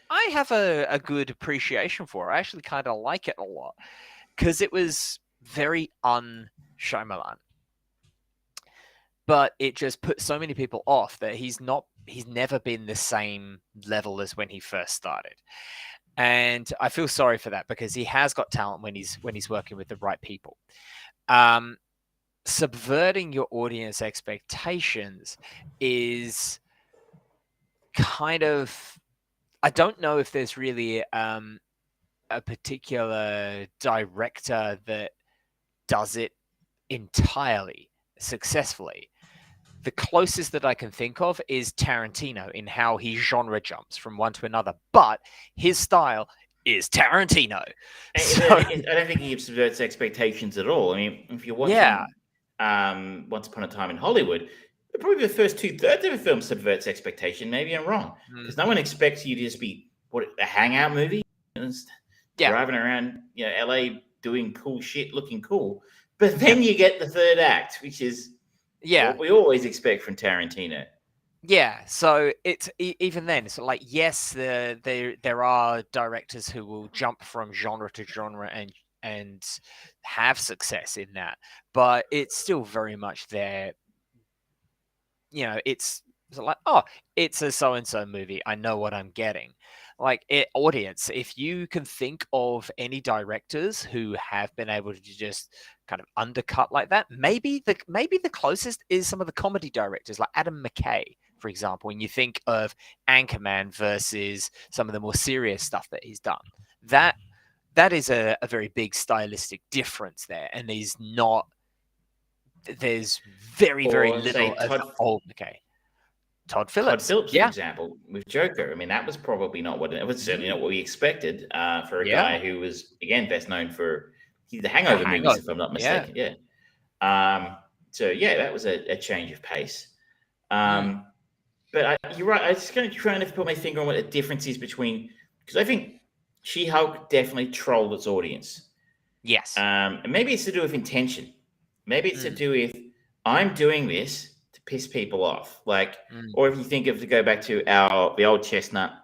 I have a good appreciation for. I actually kind of like it a lot because it was very un-Shyamalan. But it just put so many people off that he's never been the same level as when he first started. And I feel sorry for that because he has got talent when he's working with the right people. Subverting your audience expectations is kind of, I don't know if there's really a particular director that does it entirely successfully. The closest that I can think of is Tarantino in how he genre jumps from one to another, but his style is Tarantino. I don't think he subverts expectations at all. I mean, if you're watching Once Upon a Time in Hollywood, probably the first 2/3 of a film subverts expectation. Maybe I'm wrong, because no one expects you to just be a hangout movie, driving around, LA doing cool shit, looking cool. But then you get the third act, which is what we always expect from Tarantino. Yeah, so it's even then. It's like, yes, there are directors who will jump from genre to genre and have success in that, but it's still very much there. It's like, it's a so-and-so movie. I know what I'm getting. Like, audience, if you can think of any directors who have been able to just kind of undercut like that, maybe the closest is some of the comedy directors like Adam McKay, for example, when you think of Anchorman versus some of the more serious stuff that he's done. That is a very big stylistic difference there, and there's very little of old McKay. Todd Phillips, for example, with Joker. I mean, that was probably not it was certainly not what we expected for a guy who was, again, best known for the Hangover movies, if I'm not mistaken. So that was a change of pace. But you're right. I was just going to try and put my finger on what the difference is between, because I think She-Hulk definitely trolled its audience. Yes. And maybe it's to do with intention. Maybe it's to do with, I'm doing this to piss people off. Or if you think of, to go back to the old chestnut,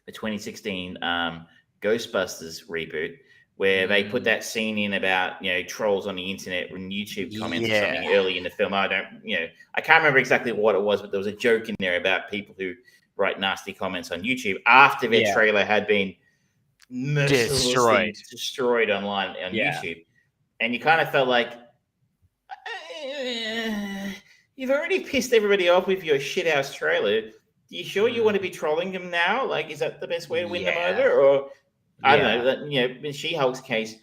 the 2016 Ghostbusters reboot, where they put that scene in about trolls on the internet and YouTube comments or something early in the film. I can't remember exactly what it was, but there was a joke in there about people who write nasty comments on YouTube after their trailer had been mercilessly destroyed online on YouTube, and you kind of felt like you've already pissed everybody off with your shithouse trailer. Are you sure you want to be trolling them now? Like, is that the best way to win them over? Or I don't know. In She-Hulk's case,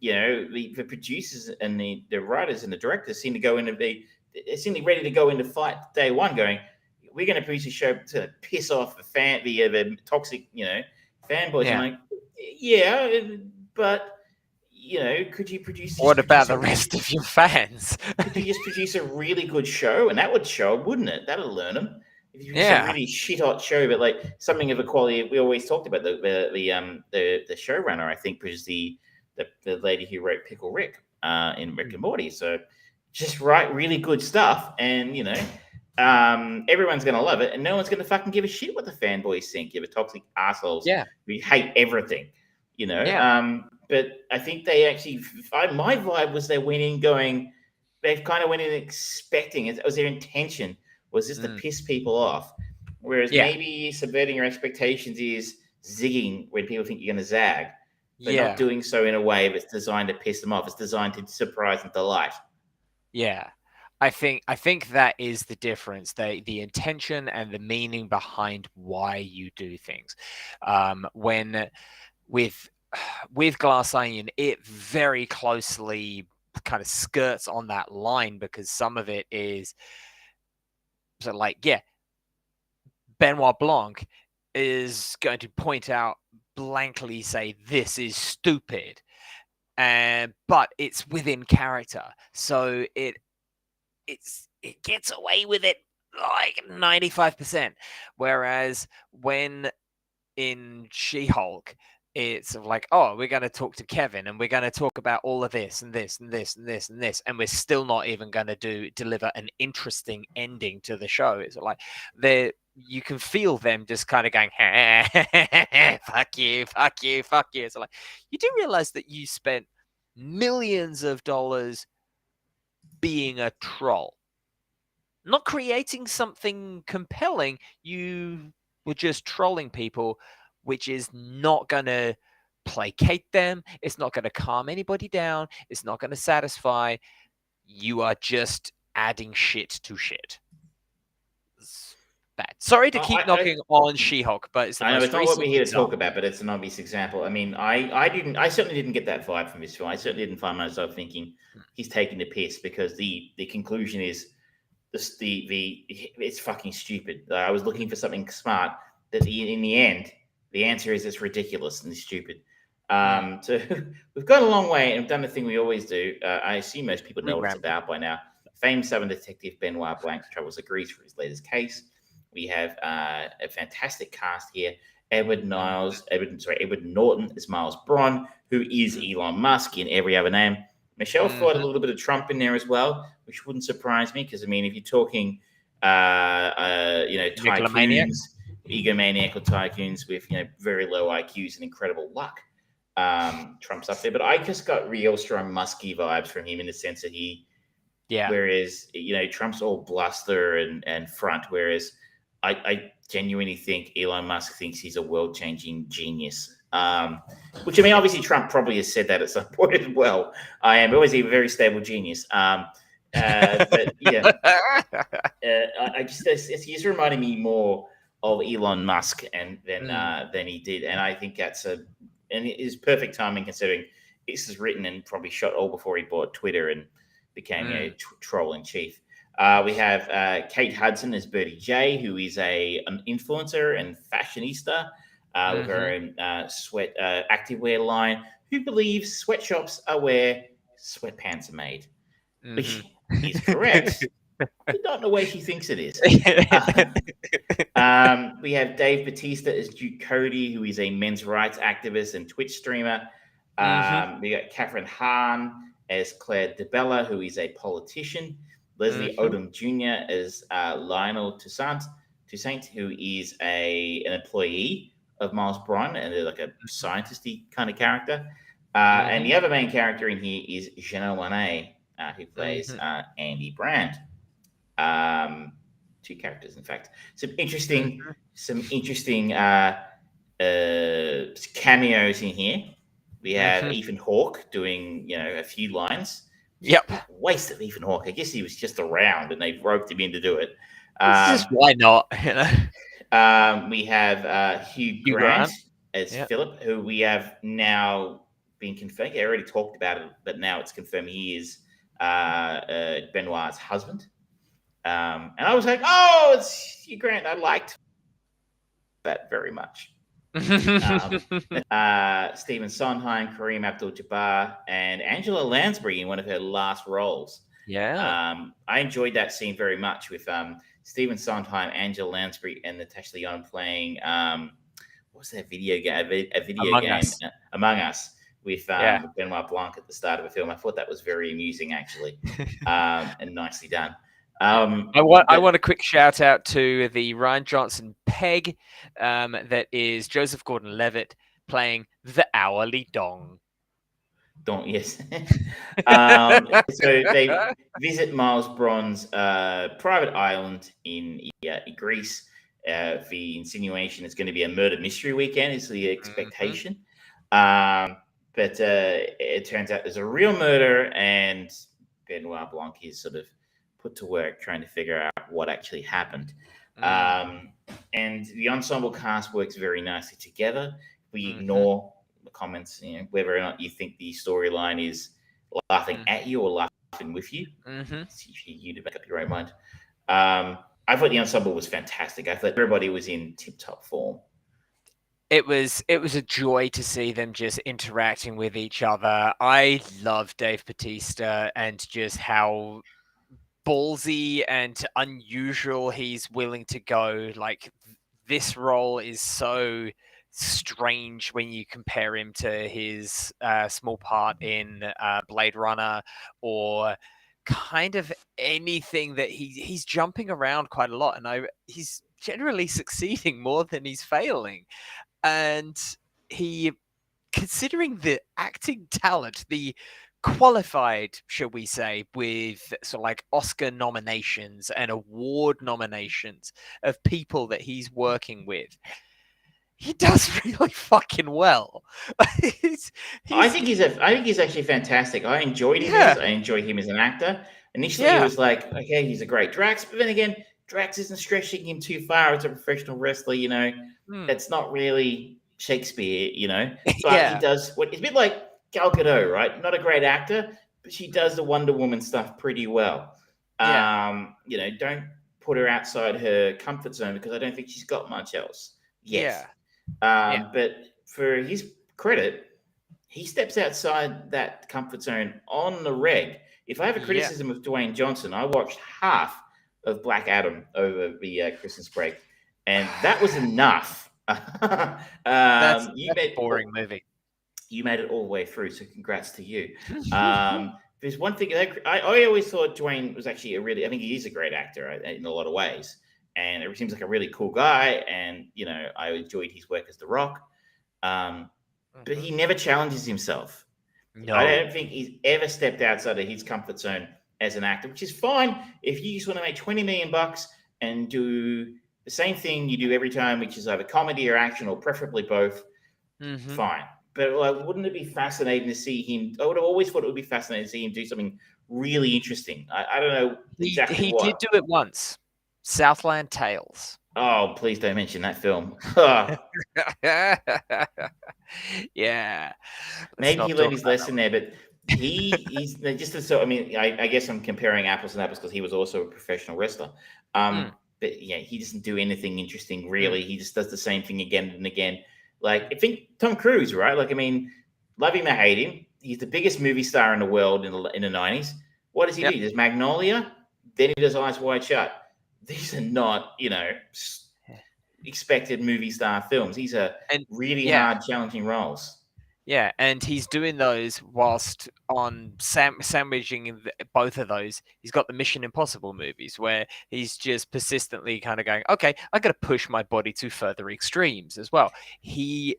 the producers and the writers and the directors seem to go into seem ready to go into fight day one, going, we're going to produce a show to piss off the toxic, fanboys. Yeah. I'm like, but could you produce? What about the rest of your fans? Could you just produce a really good show, and that would show, wouldn't it? That'll learn them. If you produce a really shit hot show, but like something of a quality, we always talked about the showrunner. I think was the lady who wrote Pickle Rick in Rick and Morty. So just write really good stuff, and everyone's gonna love it, and no one's gonna fucking give a shit what the fanboys think. You're the toxic assholes. Yeah, we hate everything. But I think they actually, my vibe was they went in going, they kind of went in expecting it was their intention was just to piss people off. Whereas maybe subverting your expectations is zigging when people think you're going to zag, but not doing so in a way that's designed to piss them off. It's designed to surprise and delight. Yeah. I think that is the difference, the intention and the meaning behind why you do things. When with Glass Onion, it very closely kind of skirts on that line, because some of it is Benoit Blanc is going to point out blankly, say this is stupid, but it's within character, so it gets away with it like 95%. Whereas when in She-Hulk, it's like, oh, we're going to talk to Kevin and we're going to talk about all of this and this and this and this and this, and we're still not even going to deliver an interesting ending to the show. It's like you can feel them just kind of going, fuck you, fuck you, fuck you. It's like, you do realize that you spent millions of dollars being a troll, not creating something compelling. You were just trolling people, which is not going to placate them. It's not going to calm anybody down. It's not going to satisfy. You are just adding shit to shit. It's bad. Sorry to keep knocking on She-Hulk, but it's the most it's not what we're here to example. talk about, but it's an obvious example. I mean, I certainly didn't get that vibe from this film. I certainly didn't find myself thinking he's taking the piss, because the conclusion is it's fucking stupid. I was looking for something smart that in the end, the answer is it's ridiculous and stupid. So we've gone a long way and we've done the thing we always do. I assume most people know what it's about by now. Famed Southern detective Benoit Blanc travels to Greece for his latest case. We have a fantastic cast here. Edward Norton is Miles Bron, who is Elon Musk in every other name. Michelle thought a little bit of Trump in there as well, which wouldn't surprise me, because I mean, if you're talking, tycoons, egomaniacal tycoons with very low IQs and incredible luck, Trump's up there. But I just got real strong Musky vibes from him, in the sense that whereas Trump's all bluster and front, whereas I genuinely think Elon Musk thinks he's a world-changing genius. Which, I mean, obviously Trump probably has said that at some point as well. I am always a very stable genius. But yeah, he's reminding me more of Elon Musk than he did, and I think and it is perfect timing, considering this is written and probably shot all before he bought Twitter and became a troll in chief. We have Kate Hudson as Bertie J, who is an influencer and fashionista with her own sweat activewear line, who believes sweatshops are where sweatpants are made, which is correct. But not in the way she thinks it is. We have Dave Bautista as Duke Cody, who is a men's rights activist and Twitch streamer. We got Catherine Hahn as Claire DeBella, who is a politician. Leslie Odom Jr. as Lionel Toussaint, who is an employee of Miles Bron and like a scientist-y kind of character. And the other main character in here is Janelle Monáe, who plays Andy Brand. Two characters, in fact. Some interesting cameos in here. We have Ethan Hawke doing, a few lines. Yep. Waste of Ethan Hawke. I guess he was just around and they roped him in to do it. Why not? We have Hugh Grant as Philip, who we have now been confirmed. I already talked about it, but now it's confirmed he is Benoit's husband. And I was like, oh, it's Hugh Grant. I liked that very much. Stephen Sondheim, Kareem Abdul-Jabbar, and Angela Lansbury in one of her last roles. Yeah. I enjoyed that scene very much with Stephen Sondheim, Angela Lansbury, and Natasha Lyonne playing what's that video game? A video Among game, Us. Among Us, with Benoit Blanc at the start of the film. I thought that was very amusing, actually, and nicely done. I want a quick shout out to the Ryan Johnson Peg, that is Joseph Gordon-Levitt playing the Hourly Dong. Yes. So they visit Miles Bron's private island in Greece. The insinuation is going to be a murder mystery weekend is the expectation. But it turns out there's a real murder, and Benoit Blanc is sort of put to work trying to figure out what actually happened. And the ensemble cast works very nicely together. We ignore the comments, whether or not you think the storyline is laughing at you or laughing with you. It's usually you to make up your own mind. I thought the ensemble was fantastic. I thought everybody was in tip-top form. It was a joy to see them just interacting with each other. I love Dave Bautista and just how ballsy and unusual he's willing to go. Like, this role is so strange when you compare him to his small part in Blade Runner, or kind of anything that he's jumping around quite a lot, and he's generally succeeding more than he's failing. And considering the acting talent, the qualified, shall we say, with sort of like Oscar nominations and award nominations of people that he's working with, he does really fucking well. I think he's actually fantastic. I enjoyed him. I enjoy him as an actor. Initially, it was like, okay, he's a great Drax, but then again, Drax isn't stretching him too far as a professional wrestler. That's not really Shakespeare. But he does what it's a bit like Gal Gadot, right? Not a great actor, but she does the Wonder Woman stuff pretty well. Don't put her outside her comfort zone, because I don't think she's got much else yet. But for his credit, he steps outside that comfort zone on the reg. If I have a criticism of Dwayne Johnson, I watched half of Black Adam over the Christmas break, and that was enough. That's a boring movie. You made it all the way through, so congrats to you. There's one thing I always thought Dwayne was actually I think he is a great actor in a lot of ways, and it seems like a really cool guy. And I enjoyed his work as The Rock, but he never challenges himself. No, I don't think he's ever stepped outside of his comfort zone as an actor, which is fine if you just want to make $20 million and do the same thing you do every time, which is either comedy or action, or preferably both. Fine. But wouldn't it be fascinating to see him? I would have always thought it would be fascinating to see him do something really interesting. I don't know exactly he did do it once. Southland Tales. Oh, please don't mention that film. Yeah. Maybe he learned his lesson there, but he's just so. I mean, I guess I'm comparing apples and apples because he was also a professional wrestler. But yeah, he doesn't do anything interesting really. He just does the same thing again and again. Like, I think Tom Cruise, right? Like, I mean, love him or hate him, he's the biggest movie star in the world in the 90s. What does he do? He does Magnolia, then he does Eyes Wide Shut. These are not, expected movie star films. These are really hard, challenging roles. Yeah, and he's doing those whilst on sandwiching both of those. He's got the Mission Impossible movies where he's just persistently kind of going, okay, I got to push my body to further extremes as well. He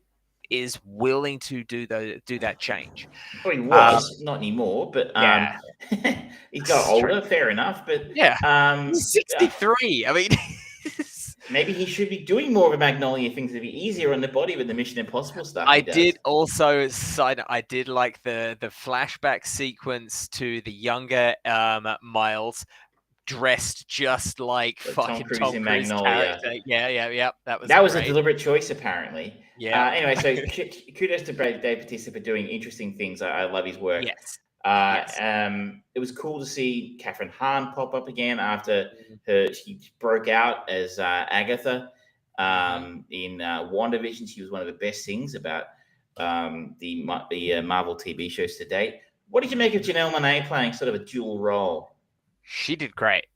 is willing to do that change. Well, he was not anymore, but Yeah, he's got older. Fair enough, but yeah. um, He's uh, 63. I mean, maybe he should be doing more of a Magnolia things to be easier on the body with the Mission Impossible stuff I he does. did also side. I did like the flashback sequence to the younger Miles, dressed just like Like Tom fucking Cruise Tom in Cruise Magnolia. character. Yeah. That was That was a great. deliberate choice, apparently. Yeah. Anyway, so kudos to Dave Bautista for doing interesting things. I love his work. Yes. Uh, Yes. it was cool to see Catherine Hahn pop up again after Mhm. she broke out as Agatha Mhm. in WandaVision. She was one of the best things about the Marvel TV shows to date. What did you make of Mhm. Janelle Monáe playing sort of a dual role? She did great.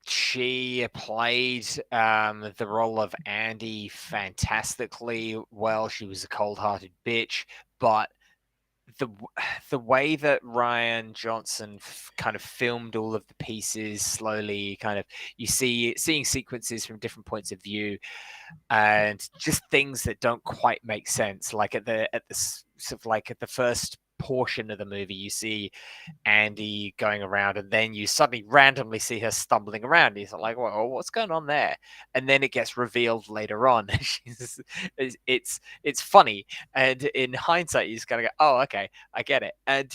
She played the role of Andy fantastically well. She was a cold-hearted bitch, but the the way that Ryan Johnson kind of filmed all of the pieces slowly, kind of seeing sequences from different points of view, and just things that don't quite make sense. Like sort of like at the first portion of the movie, you see Andy going around, and then you suddenly randomly see her stumbling around. He's like, "Well, what's going on there?" And then it gets revealed later on. It's funny, and in hindsight, you just gotta go, "Oh, okay, I get it." And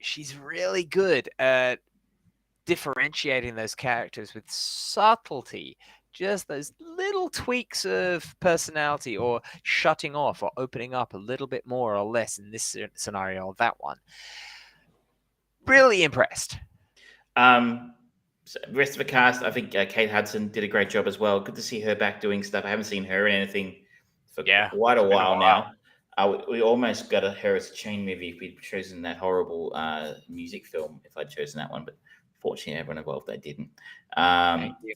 she's really good at differentiating those characters with subtlety. Just those little tweaks of personality, or shutting off, or opening up a little bit more or less in this scenario or that one. Really impressed. So rest of the cast, I think Kate Hudson did a great job as well. Good to see her back doing stuff. I haven't seen her in anything for Yeah, quite a it's been a while while. now. We almost got a her as a chain movie if we'd chosen that horrible music film, if I'd chosen that one, but fortunately everyone involved they didn't. Thank you.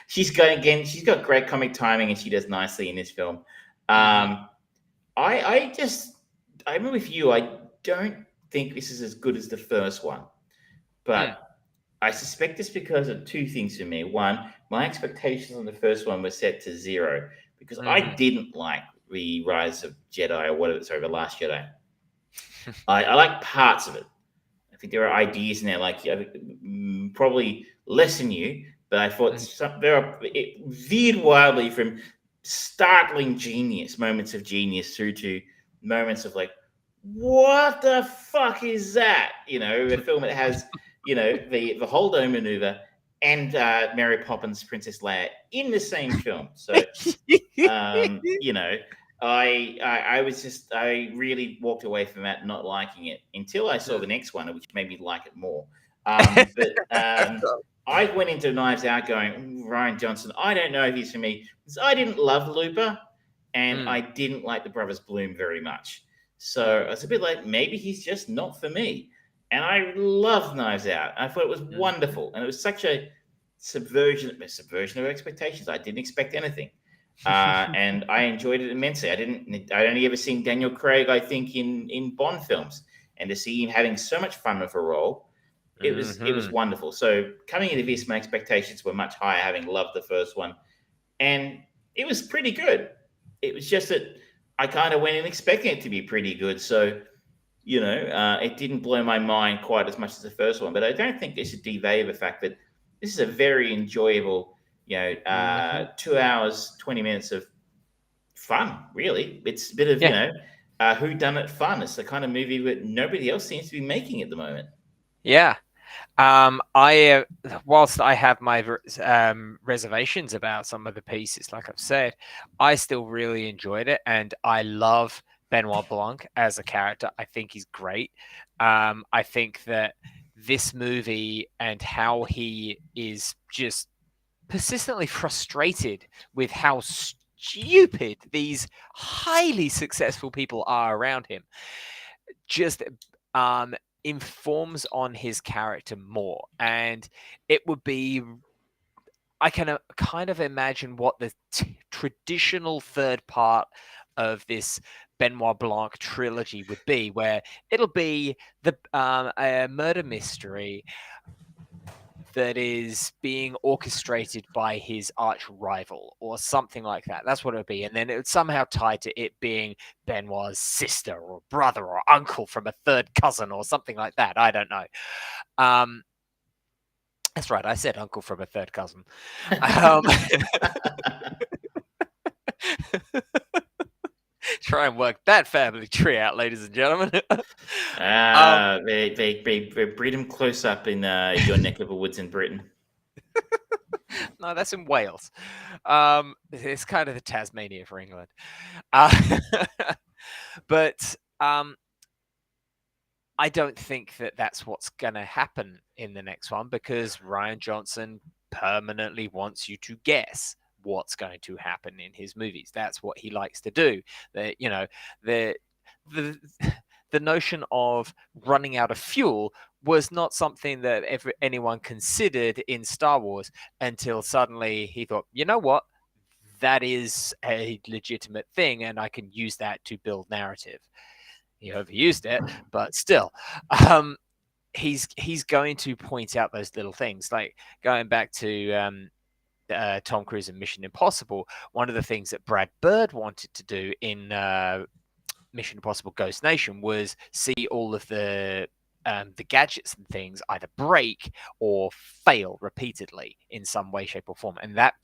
She's got great comic timing and she does nicely in this film. Mhm. I just I remember with you, I don't think this is as good as the first one. Mm. But I suspect it's because of two things for me. One, my expectations on the first one were set to zero because I Mhm. didn't like the Rise of Jedi or whatever. Sorry, the Last Jedi. I like parts of it. I think there are ideas in there, like probably less than you, but I thought Mhm. it veered wildly from startling genius, moments of genius, through to moments of like, what the fuck is that? You know, a film that has the Holdo maneuver and Mary Poppins, Princess Leia in the same film. So you know, I was just I really walked away from that not liking it until I saw the next one, which made me like it more. I went into Knives Out going, Ryan Johnson, I don't know if he's for me because I didn't love Looper and Mm. I didn't like the Brothers Bloom very much. So I Mm. was a bit like, maybe he's just not for me. And I loved Knives Out. I thought it was Mhm. wonderful. And it was such a subversion of expectations. I didn't expect anything. And I enjoyed it immensely. I'd only ever seen Daniel Craig, I think, in Bond films, and to see him having so much fun with a role, it was Mhm. wonderful. So coming into this, my expectations were much higher, having loved the first one, and it was pretty good. It was just that I kind of went in expecting it to be pretty good, so it didn't blow my mind quite as much as the first one. But I don't think it should devalue the fact that this is a very enjoyable, Mhm. 2 hours, 20 minutes of fun. Really, it's a bit of Yeah. who done it fun. It's the kind of movie that nobody else seems to be making at the moment. Yeah. I whilst I have my reservations about some of the pieces, like I've said, I still really enjoyed it, and I love Benoit Blanc as a character. I think he's great. I think that this movie and how he is just persistently frustrated with how stupid these highly successful people are around him just um informs on his character more. And it would be, I can kind of imagine what the traditional third part of this Benoit Blanc trilogy would be, where it'll be a murder mystery that is being orchestrated by his arch rival or something like that. That's what it would be. And then it would somehow tie to it being Benoit's sister or brother or uncle from a third cousin or something like that. I don't know. That's right. I said uncle from a third cousin. Try and work that family tree out, ladies and gentlemen. They breed them close up in your neck of the woods in Britain. No, that's in Wales. It's kind of the Tasmania for England. But I don't think that that's what's going to happen in the next one, because Rian Johnson permanently wants you to guess what's going to happen in his movies. That's what he likes to do. That, you know, the notion of running out of fuel was not something that anyone considered in Star Wars until suddenly he thought, you know what, that is a legitimate thing, and I can use that to build narrative. He overused it, but still, he's going to point out those little things. Like going back to Tom Cruise and Mission Impossible, one of the things that Brad Bird wanted to do in Mission Impossible Ghost Nation was see all of the gadgets and things either break or fail repeatedly in some way, shape, or form, and that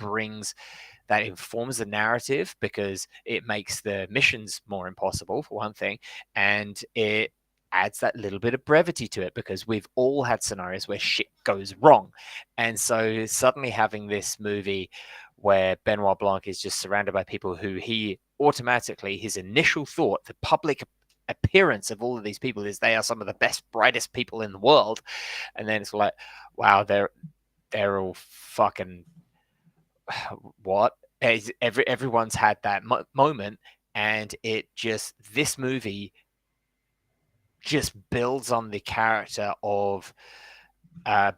informs the narrative, because it makes the missions more impossible, for one thing, and it adds that little bit of brevity to it, because we've all had scenarios where shit goes wrong. And so suddenly having this movie where Benoit Blanc is just surrounded by people who he automatically, his initial thought, the public appearance of all of these people is they are some of the best, brightest people in the world, and then it's like, wow, they're all fucking what? Everyone's had that moment, and this movie just builds on the character of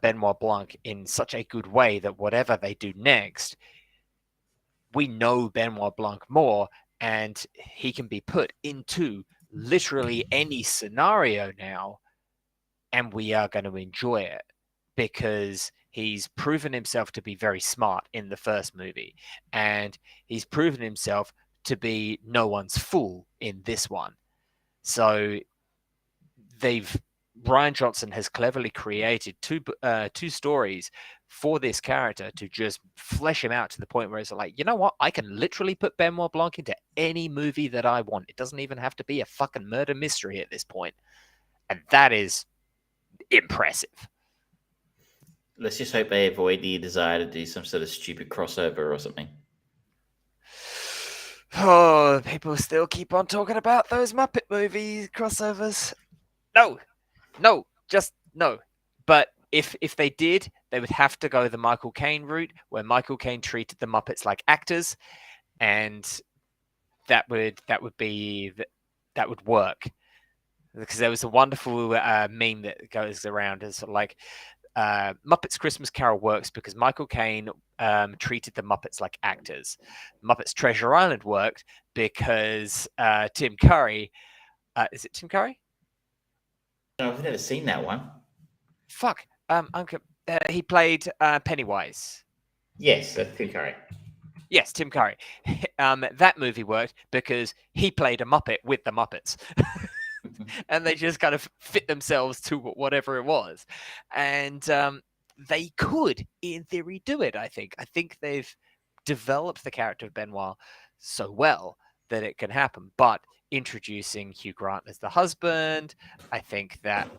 Benoit Blanc in such a good way that whatever they do next, we know Benoit Blanc more, and he can be put into literally any scenario now, and we are going to enjoy it, because he's proven himself to be very smart in the first movie, and he's proven himself to be no one's fool in this one. So Rian Johnson has cleverly created two stories for this character to just flesh him out to the point where it's like, you know what? I can literally put Benoit Blanc into any movie that I want. It doesn't even have to be a fucking murder mystery at this point. And that is impressive. Let's just hope they avoid the desire to do some sort of stupid crossover or something. Oh, people still keep on talking about those Muppet movies crossovers. No, just no. But if they did, they would have to go the Michael Caine route, where Michael Caine treated the Muppets like actors, and that would work. Because there was a wonderful meme that goes around as like, Muppets Christmas Carol works because Michael Caine treated the Muppets like actors. Muppets Treasure Island worked because Tim Curry. Is it Tim Curry? No, I've never seen that one. Fuck. He played Pennywise. Yes, that's Tim Curry. Yes, Tim Curry. That movie worked because he played a Muppet with the Muppets. And they just kind of fit themselves to whatever it was. And they could, in theory, do it, I think. I think they've developed the character of Benoit so well that it can happen. But introducing Hugh Grant as the husband, I think that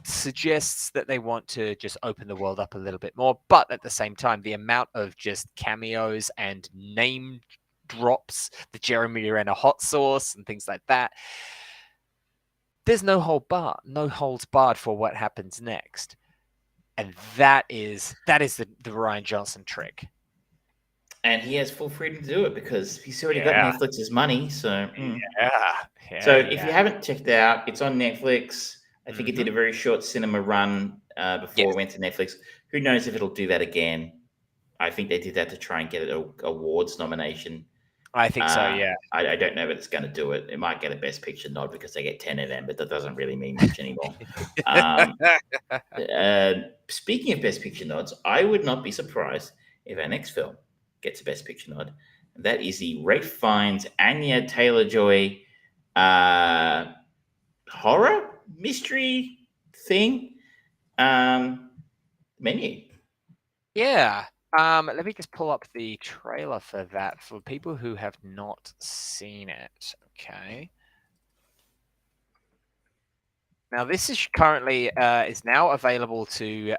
suggests that they want to just open the world up a little bit more. But at the same time, the amount of just cameos and name drops, the Jeremy Renner hot sauce and things like that, there's no holds barred for what happens next. And that is the Rian Johnson trick. And he has full freedom to do it because he's already got Netflix's money. So So if you haven't checked it out, it's on Netflix. I think it did a very short cinema run before it went to Netflix. Who knows if it'll do that again? I think they did that to try and get an awards nomination. I think so. Yeah. I don't know if it's going to do it. It might get a Best Picture nod because they get 10 of them, but that doesn't really mean much anymore. Speaking of Best Picture nods, I would not be surprised if our next film gets a Best Picture nod. And that is the Ralph Fiennes, Anya Taylor-Joy horror mystery thing menu. Yeah. Let me just pull up the trailer for that for people who have not seen it. Okay. Now this is currently is now available to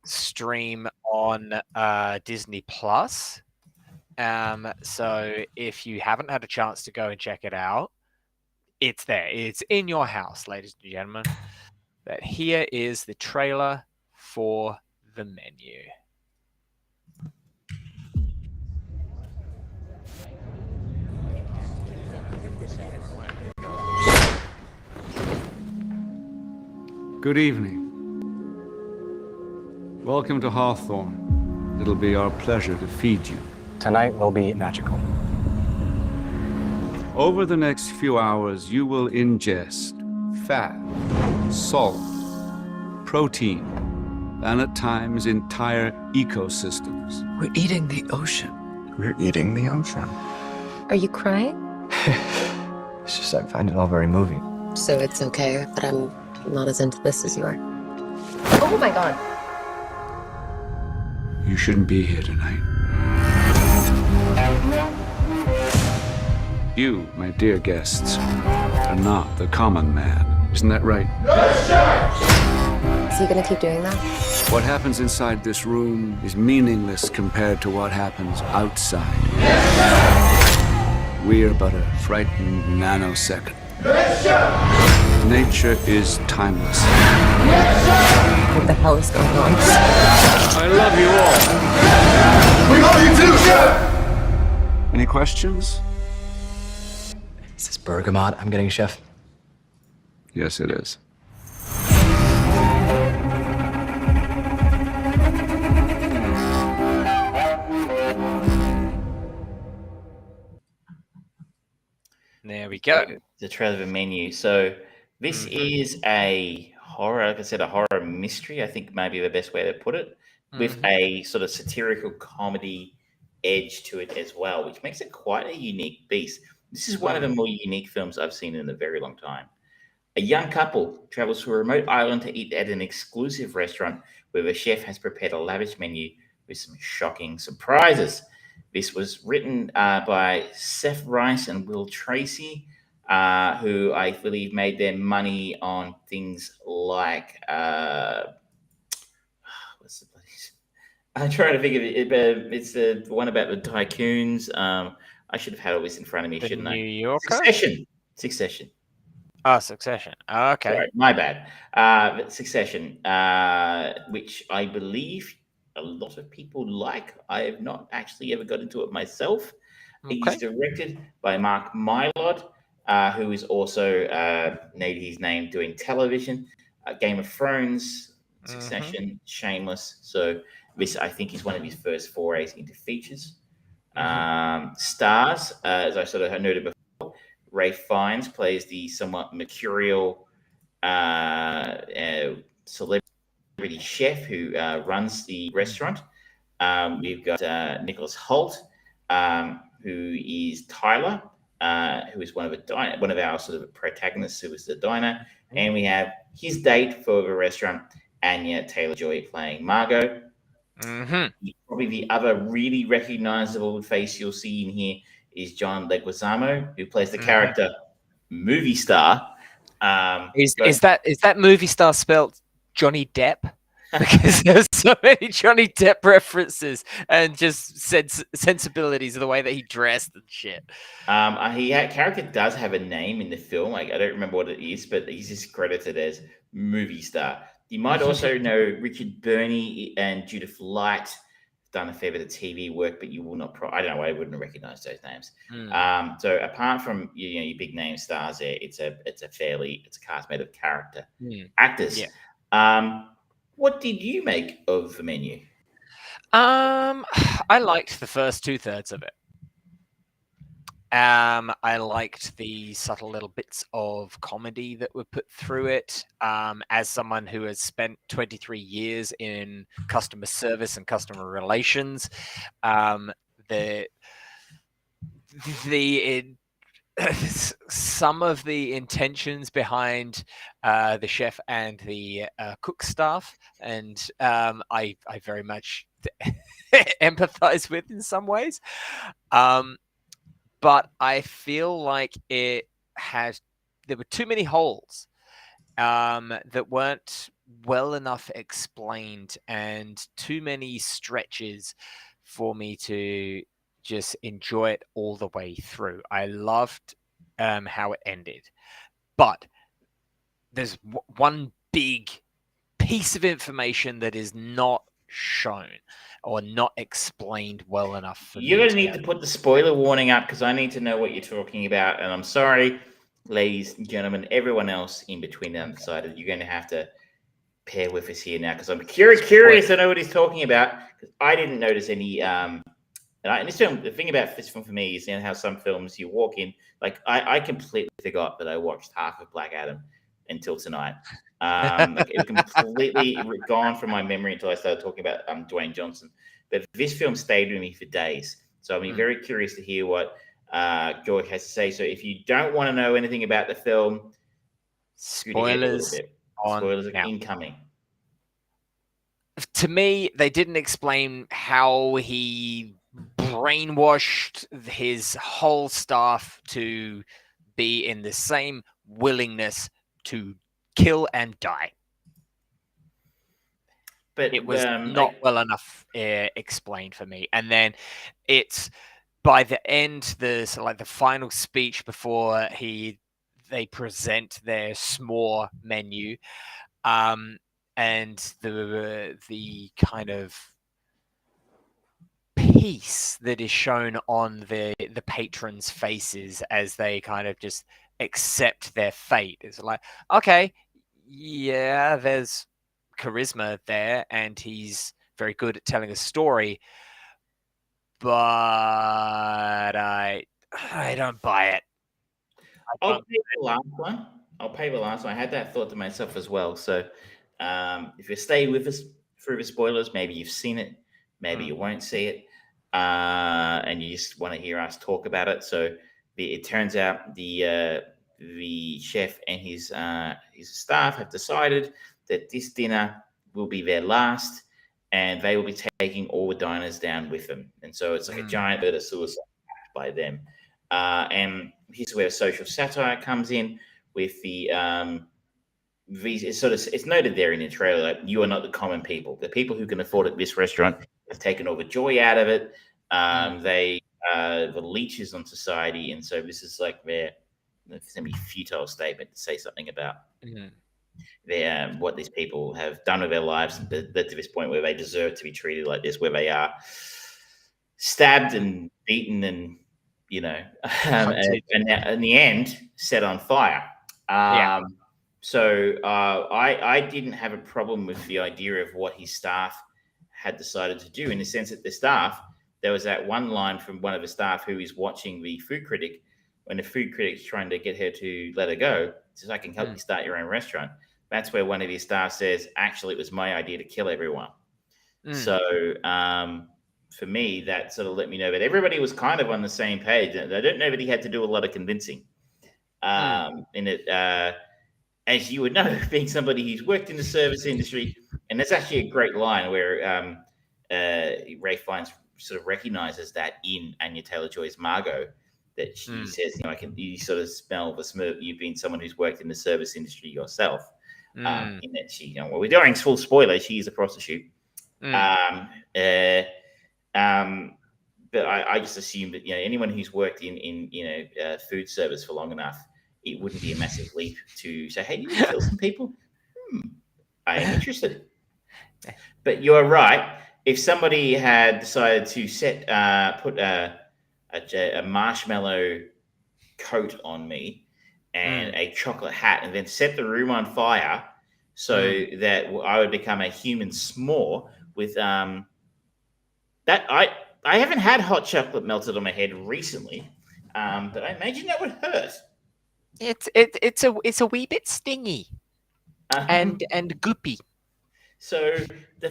stream on Disney Plus. So if you haven't had a chance to go and check it out, it's there. It's in your house, ladies and gentlemen. But here is the trailer for the menu. Good evening. Welcome to Hawthorne. It'll be our pleasure to feed you. Tonight will be magical. Over the next few hours, you will ingest fat, salt, protein, and at times entire ecosystems. We're eating the ocean. We're eating the ocean. Are you crying? It's just I find it all very moving. So it's okay that I'm not as into this as you are. Oh my god. You shouldn't be here tonight. You, my dear guests, are not the common man. Isn't that right? Is he gonna keep doing that? What happens inside this room is meaningless compared to what happens outside. We are but a frightened nanosecond. Nature is timeless. What the hell is going on? I love you all. We love you too, Chef! Any questions? Is this bergamot I'm getting, Chef? Yes, it is. There we go. The trailer of a menu. So this is a horror, like I said, a horror mystery, I think maybe the best way to put it, with a sort of satirical comedy edge to it as well, which makes it quite a unique beast. This is one of the more unique films I've seen in a very long time. A young couple travels to a remote island to eat at an exclusive restaurant where the chef has prepared a lavish menu with some shocking surprises. This was written by Seth Rice and Will Tracy, who I believe made their money on things like what's the place? I'm trying to think of it. It's the one about the tycoons. I should have had all this in front of me, shouldn't I? New Yorker? Succession. Oh, Succession. Oh, okay. Sorry, my bad. Succession, which I believe a lot of people like. I have not actually ever got into it myself. Okay. He's directed by Mark Mylod, who is also made his name doing television, Game of Thrones, Succession, Shameless. So this, I think, is one of his first forays into features. Stars, as I sort of noted before, Ralph Fiennes plays the somewhat mercurial celebrity chef who runs the restaurant. We've got Nicholas Hoult, who is Tyler, who is one of our sort of protagonists, who is the diner, and we have his date for the restaurant, Anya Taylor-Joy, playing Margot. Probably the other really recognizable face you'll see in here is John Leguizamo, who plays the character movie star. Is that movie star spelled Johnny Depp? Because there's so many Johnny Depp references and just sensibilities of the way that he dressed and shit. Character does have a name in the film. Like, I don't remember what it is, but he's just credited as movie star. You might also know Richard Burney and Judith Light done a fair bit of TV work, but you will not. I don't know. I wouldn't recognize those names. So apart from your big name stars, there, it's a cast made of character actors. Yeah. What did you make of the menu? I liked the first 2/3 of it. I liked the subtle little bits of comedy that were put through it. As someone who has spent 23 years in customer service and customer relations, the the some of the intentions behind the chef and the cook staff, and I very much empathize with in some ways. But I feel like there were too many holes that weren't well enough explained, and too many stretches for me to just enjoy it all the way through. I loved how it ended, but there's one big piece of information that is not shown or not explained well enough for You're me going to need to put the spoiler warning up because I need to know what you're talking about. And I'm sorry, ladies and gentlemen, everyone else in between the other side, you're going to have to pair with us here now because I'm curious to know what he's talking about because I didn't notice any. And this film, the thing about this film for me is how some films you walk in, like I completely forgot that I watched half of Black Adam until tonight. Like it completely gone from my memory until I started talking about Dwayne Johnson. But this film stayed with me for days. So I'm very curious to hear what George has to say. So if you don't want to know anything about the film, spoilers are incoming. To me, they didn't explain how he brainwashed his whole staff to be in the same willingness to kill and die. But it was not well enough explained for me. And then it's by the end, the final speech before they present their s'more menu, and the kind of peace that is shown on the patrons' faces as they kind of just accept their fate. It's like, okay, yeah, there's charisma there, and he's very good at telling a story, but I don't buy it. I'll pay the last one. I had that thought to myself as well. So if you stay with us through the spoilers, maybe you've seen it, maybe you won't see it, and you just want to hear us talk about it. So it turns out the chef and his staff have decided that this dinner will be their last, and they will be taking all the diners down with them. And so it's like a giant bit of suicide by them. And here's where social satire comes in with the it's noted there in the trailer, like, you are not the common people. The people who can afford it, this restaurant have taken all the joy out of it. They the leeches on society, and so this is like their semi-futile statement to say something about what these people have done with their lives, but to this point where they deserve to be treated like this, where they are stabbed and beaten and and in the end set on fire. So I didn't have a problem with the idea of what his staff had decided to do, in the sense that the staff, there was that one line from one of the staff who is watching the food critic when the food critic's trying to get her to let her go, says, "I can help you start your own restaurant." That's where one of his staff says, "Actually, it was my idea to kill everyone." So for me, that sort of let me know that everybody was kind of on the same page. I don't know that he had to do a lot of convincing. In it, as you would know, being somebody who's worked in the service industry, and that's actually a great line where Ray Fiennes sort of recognizes that in Anya Taylor-Joy's Margot, that she says, you sort of smell the smoke. You've been someone who's worked in the service industry yourself. In that she, well, we're doing full spoiler. She is a prostitute. But I just assume that anyone who's worked in food service for long enough, it wouldn't be a massive leap to say, "Hey, did you kill some people? I am interested." But you're right. If somebody had decided to put a marshmallow coat on me and a chocolate hat, and then set the room on fire so that I would become a human s'more with that, I haven't had hot chocolate melted on my head recently. but I imagine that would hurt. It's a wee bit stingy Um, and goopy. So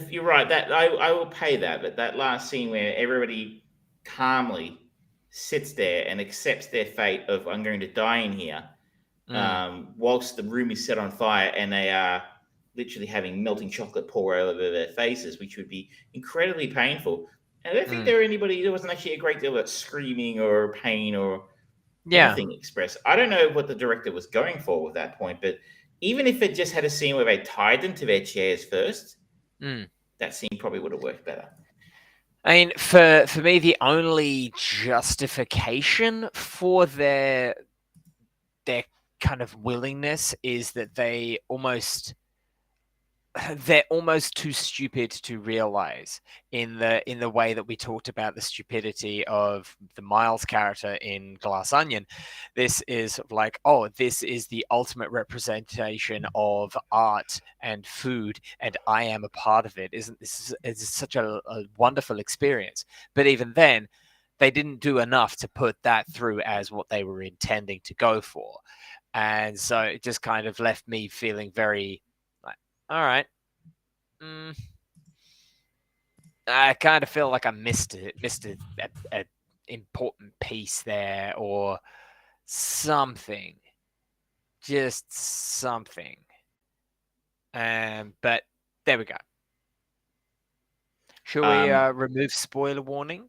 you're right. That I will pay that. But that last scene where everybody calmly sits there and accepts their fate of I'm going to die in here, whilst the room is set on fire and they are literally having melting chocolate pour over their faces, which would be incredibly painful. And I don't think there wasn't actually a great deal of screaming or pain or Yeah. anything expressed. I don't know what the director was going for with that point, but even if it just had a scene where they tied them to their chairs first, that scene probably would have worked better. I mean, for me, the only justification for their kind of willingness is that they're almost too stupid to realize in the way that we talked about the stupidity of the Miles character in Glass Onion. This is like, oh, this is the ultimate representation of art and food, and I am a part of it. Isn't this is such a wonderful experience? But even then, they didn't do enough to put that through as what they were intending to go for. And so it just kind of left me feeling very like, all right. I kind of feel like I missed a important piece there or something, just something. But there we go. Shall we remove spoiler warning?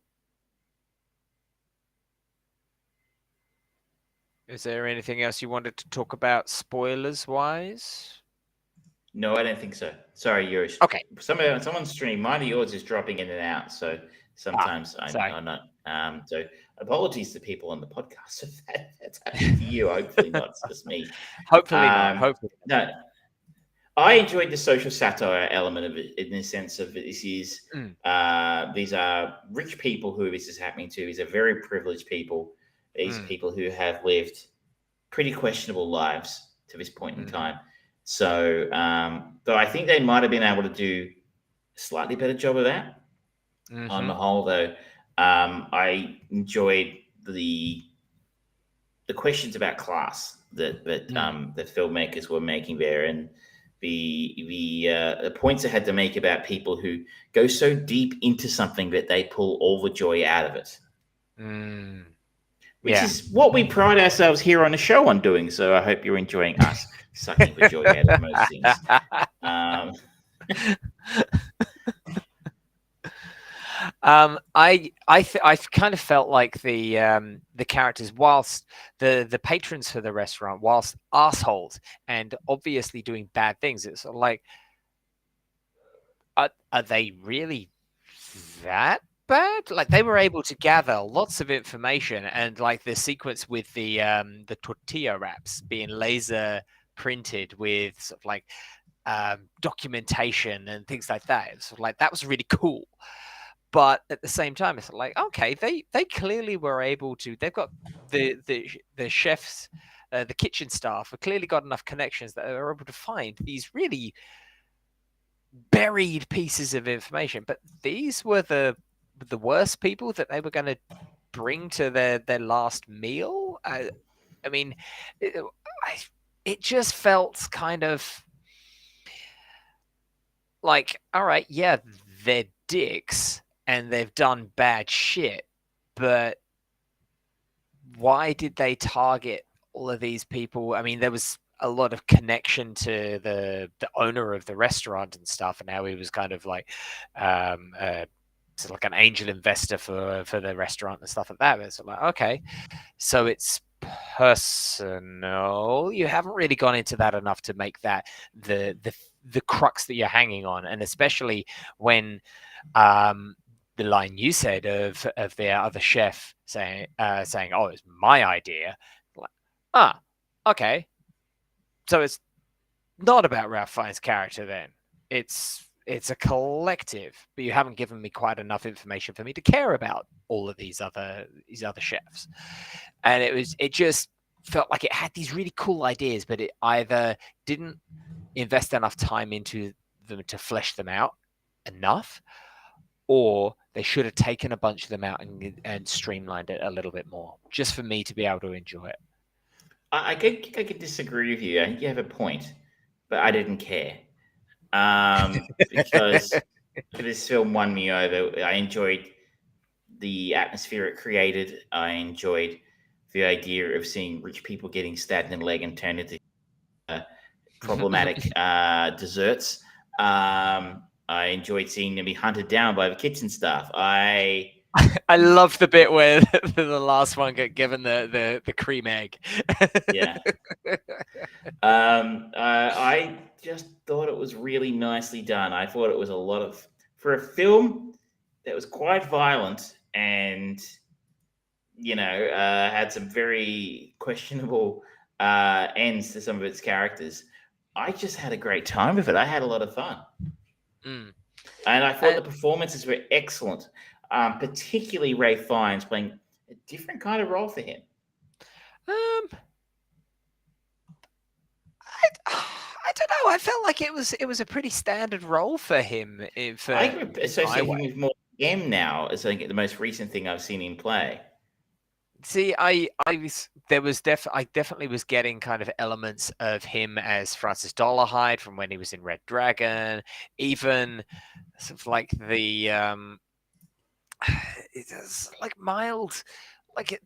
Is there anything else you wanted to talk about spoilers wise? No, I don't think so. Sorry, yours. Okay. Someone's stream. Mine or yours is dropping in and out, so sometimes I'm not. So apologies to people on the podcast if that's happening to you. Hopefully not. It's just me. Hopefully not. Hopefully no. I enjoyed the social satire element of it in the sense of this is these are rich people who this is happening to. These are very privileged people. These are people who have lived pretty questionable lives to this point in time. So, though I think they might have been able to do a slightly better job of that. On the whole, though, I enjoyed the questions about class that the filmmakers were making there, and the points they had to make about people who go so deep into something that they pull all the joy out of it. Which is what we pride ourselves here on the show on doing. So I hope you're enjoying us sucking the joy out of most things. I kind of felt like the characters, whilst the patrons for the restaurant, whilst assholes and obviously doing bad things, it's sort of like, are they really that bad? Like, they were able to gather lots of information, and like the sequence with the tortilla wraps being laser printed with sort of like documentation and things like that. It's sort of like, that was really cool. But at the same time, it's like, okay, they clearly were able to. They've got the chefs, the kitchen staff have clearly got enough connections that they're able to find these really buried pieces of information. But these were the worst people that they were going to bring to their last meal. I mean, it just felt kind of like, all right, yeah, they're dicks and they've done bad shit, but why did they target all of these people? I mean, there was a lot of connection to the owner of the restaurant and stuff, and how he was kind of like sort of like an angel investor for the restaurant and stuff like that. It's like, okay, so it's personal. You haven't really gone into that enough to make that the crux that you're hanging on, and especially when the line you said of their other chef saying, "Oh, it's my idea." Like, okay, so it's not about Ralph Fiennes' character then. It's a collective, but you haven't given me quite enough information for me to care about all of these other chefs. And it just felt like it had these really cool ideas, but it either didn't invest enough time into them to flesh them out enough, or they should have taken a bunch of them out and streamlined it a little bit more, just for me to be able to enjoy it. I think I could disagree with you. I think you have a point, but I didn't care because this film won me over. I enjoyed the atmosphere it created. I enjoyed the idea of seeing rich people getting stabbed in the leg and turned into problematic desserts. I enjoyed seeing them be hunted down by the kitchen staff. I love the bit where the last one got given the cream egg. Yeah. I just thought it was really nicely done. I thought it was a lot of, for a film that was quite violent and, had some very questionable ends to some of its characters. I just had a great time with it. I had a lot of fun. Mm. And I thought the performances were excellent, particularly Ray Fiennes playing a different kind of role for him. I don't know. I felt like it was a pretty standard role for him. I associate him with more M now as I think the most recent thing I've seen him play. See, I definitely was getting kind of elements of him as Francis Dolarhyde from when he was in Red Dragon, even sort of like the it's like mild, like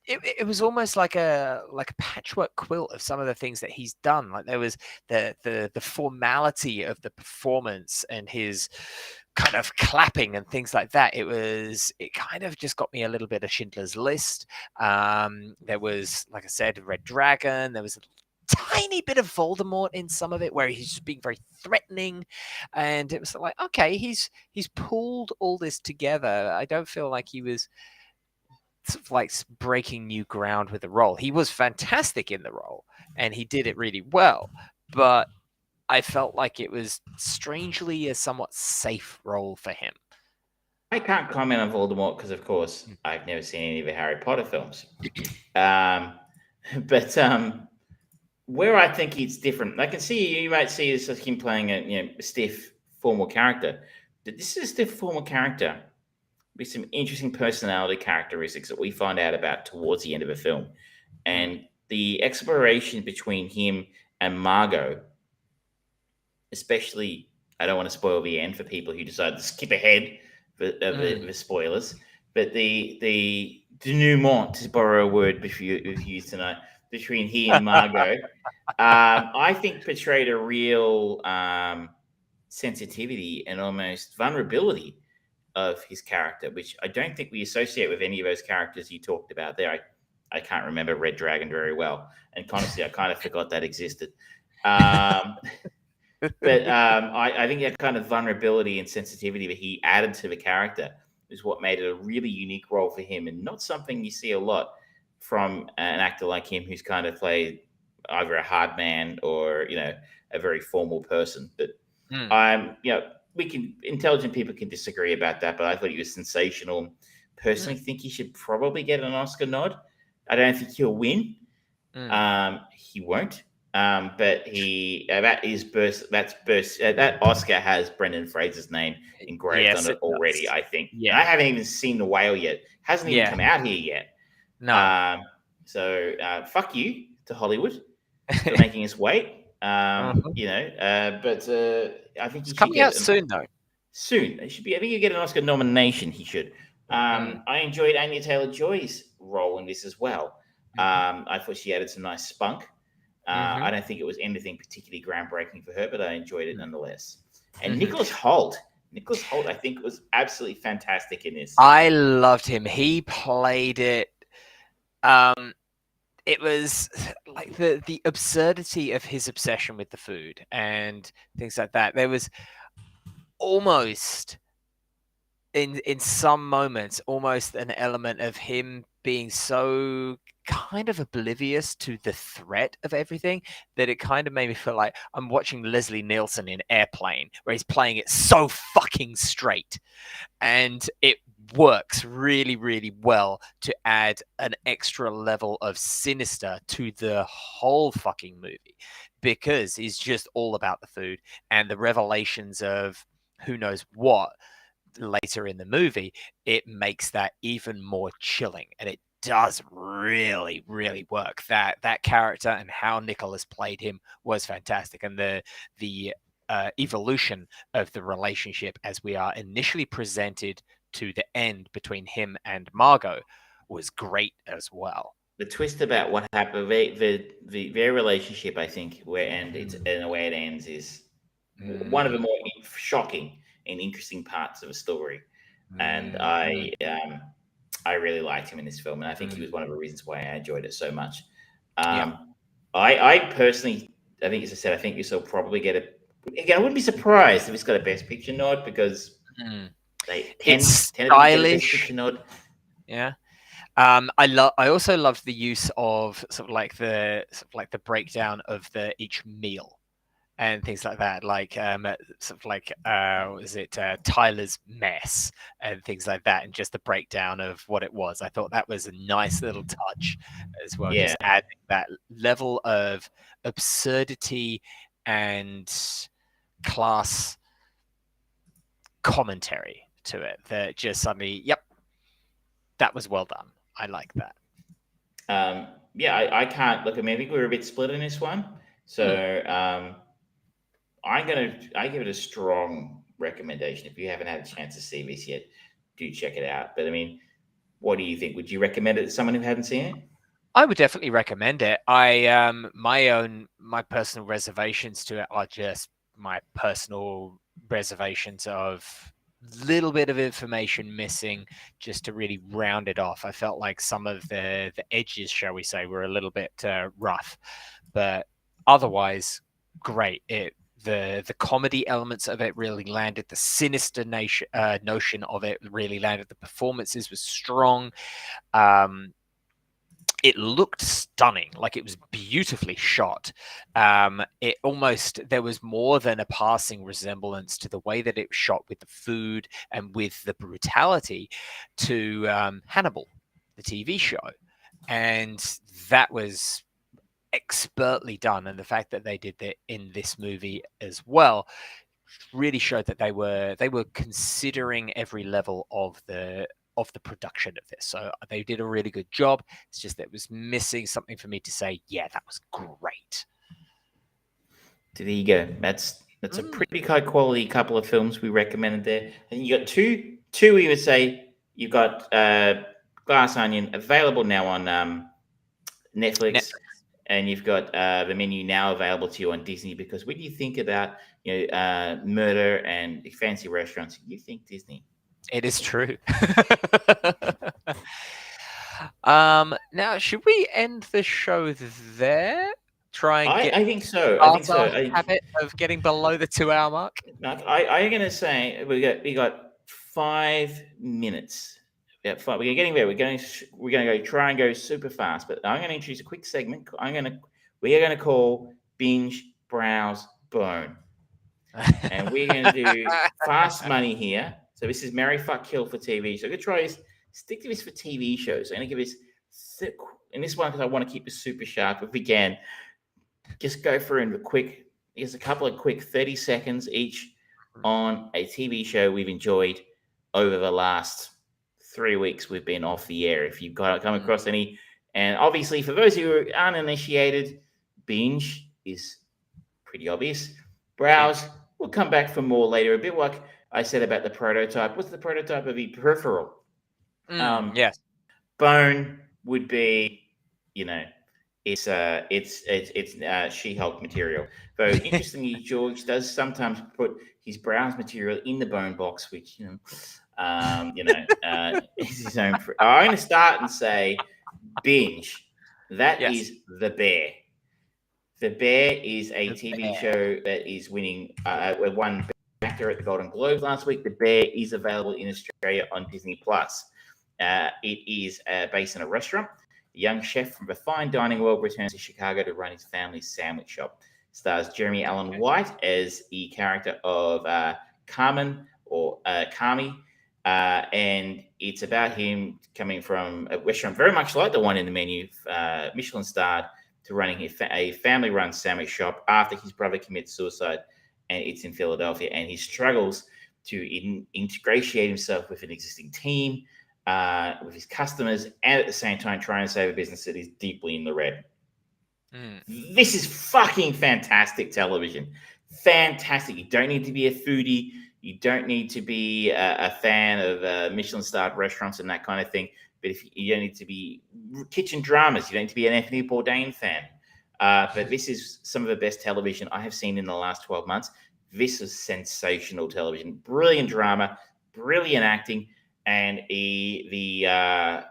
it was almost like a patchwork quilt of some of the things that he's done. Like there was the formality of the performance and his kind of clapping and things like that. It kind of just got me a little bit of Schindler's List. There was, like I said, Red Dragon. There was a tiny bit of Voldemort in some of it where he's just being very threatening, and it was like, okay, he's pulled all this together. I don't feel like he was sort of like breaking new ground with the role. He was fantastic in the role and he did it really well, but I felt like it was strangely a somewhat safe role for him. I can't comment on Voldemort because, of course, I've never seen any of the Harry Potter films. But where I think it's different, I can see you might see this as him playing a stiff, formal character. But this is a stiff, formal character with some interesting personality characteristics that we find out about towards the end of the film. And the exploration between him and Margot, especially, I don't want to spoil the end for people who decide to skip ahead the spoilers, but the denouement, to borrow a word we've used tonight, between he and Margot, I think portrayed a real sensitivity and almost vulnerability of his character, which I don't think we associate with any of those characters you talked about there. I can't remember Red Dragon very well, and honestly, I kind of forgot that existed. But I think that kind of vulnerability and sensitivity that he added to the character is what made it a really unique role for him, and not something you see a lot from an actor like him, who's kind of played either a hard man or a very formal person. But intelligent people can disagree about that, but I thought he was sensational. Personally, think he should probably get an Oscar nod. I don't think he'll win. He won't. But that Oscar has Brendan Fraser's name engraved on it already. I think. Yeah. And I haven't even seen The Whale yet. Hasn't even come out here yet. No. So fuck you to Hollywood for making us wait. But I think it's coming out soon, though. Soon, it should be. I think you get an Oscar nomination. He should. I enjoyed Anya Taylor-Joy's role in this as well. I thought she added some nice spunk. I don't think it was anything particularly groundbreaking for her, but I enjoyed it nonetheless. And Nicholas Hoult, I think, was absolutely fantastic in this. I loved him. He played it. It was like the absurdity of his obsession with the food and things like that. There was almost, in some moments, almost an element of him being so kind of oblivious to the threat of everything that it kind of made me feel like I'm watching Leslie Nielsen in Airplane, where he's playing it so fucking straight. And it works really, really well to add an extra level of sinister to the whole fucking movie, because it's just all about the food and the revelations of who knows what later in the movie, it makes that even more chilling, and it does really, really work. That character and how Nicholas played him was fantastic, and the evolution of the relationship as we are initially presented to the end between him and Margot was great as well. The twist about what happened, their relationship, I think, and the way it ends is one of the more shocking and interesting parts of a story. And I really liked him in this film, and I think he was one of the reasons why I enjoyed it so much. I personally, I think, as I said, I think this will probably get a. Again, I wouldn't be surprised if it's got a Best Picture nod because they tend to get a Best Picture nod. Yeah. I also loved the use of sort of like the breakdown of each meal and things like that, like sort of like was it Tyler's mess and things like that, and just the breakdown of what it was. I thought that was a nice little touch as well, just adding that level of absurdity and class commentary to it that just suddenly, that was well done. I like that. I can't look. I mean, I think we're a bit split in this one, so I give it a strong recommendation. If you haven't had a chance to see this yet, do check it out. But I mean, what do you think? Would you recommend it to someone who hadn't seen it? I would definitely recommend it. My personal reservations to it are just my personal reservations of little bit of information missing just to really round it off. I felt like some of the edges, shall we say, were a little bit rough, but otherwise great. The comedy elements of it really landed. The sinister notion of it really landed. The performances were strong. It looked stunning, like it was beautifully shot. There was more than a passing resemblance to the way that it was shot with the food and with the brutality to Hannibal, the TV show. And that was expertly done. And the fact that they did that in this movie as well really showed that they were considering every level of the production of this. So they did a really good job. It's just that it was missing something for me to say, yeah, that was great. So there you go. That's a pretty high quality couple of films we recommended there. And you got two we would say. You've got Glass Onion available now on Netflix. And you've got the menu now available to you on Disney. Because when you think about murder and fancy restaurants, you think Disney. It is true. Now, should we end the show there? Try and get I think so. Habit of getting below the 2-hour mark. I'm going to say we got 5 minutes. Yeah, we're getting there. We're going to try and go super fast. But I'm going to introduce a quick segment. We are going to call Binge, Browse, Bone, and we're going to do fast money here. So this is Marry, Fuck, Kill for TV. So I'm going to try stick to this for TV shows. So I'm going to give this, and this one because I want to keep it super sharp. If we can, just go through in here's a couple of quick 30 seconds each on a TV show we've enjoyed over the last 3 weeks we've been off the air. If you've come across any, and obviously for those who are uninitiated, Binge is pretty obvious. Browse, we'll come back for more later. A bit like I said about the prototype. What's the prototype of the Peripheral? Yes. Bone would be, it's She-Hulk material. Though interestingly, George does sometimes put his Browse material in the Bone box, which is his own. I'm going to start and say Binge. That is The Bear. The Bear is a TV show that is winning. Won actor at the Golden Globes last week. The Bear is available in Australia on Disney Plus. It is based in a restaurant. A young chef from the fine dining world returns to Chicago to run his family's sandwich shop. Stars Jeremy Allen White as the character of Carmen or Kami, and it's about him coming from a restaurant very much like the one in the menu, Michelin starred, to running a family-run sandwich shop after his brother commits suicide, and it's in Philadelphia. And he struggles to ingratiate himself with an existing team, with his customers, and at the same time trying to save a business that is deeply in the red. This is fucking fantastic television. Fantastic. You don't need to be a foodie. You don't need to be a fan of Michelin-starred restaurants and that kind of thing. But if you don't need to be kitchen dramas, you don't need to be an Anthony Bourdain fan. But this is some of the best television I have seen in the last 12 months. This is sensational television. Brilliant drama, brilliant acting, and the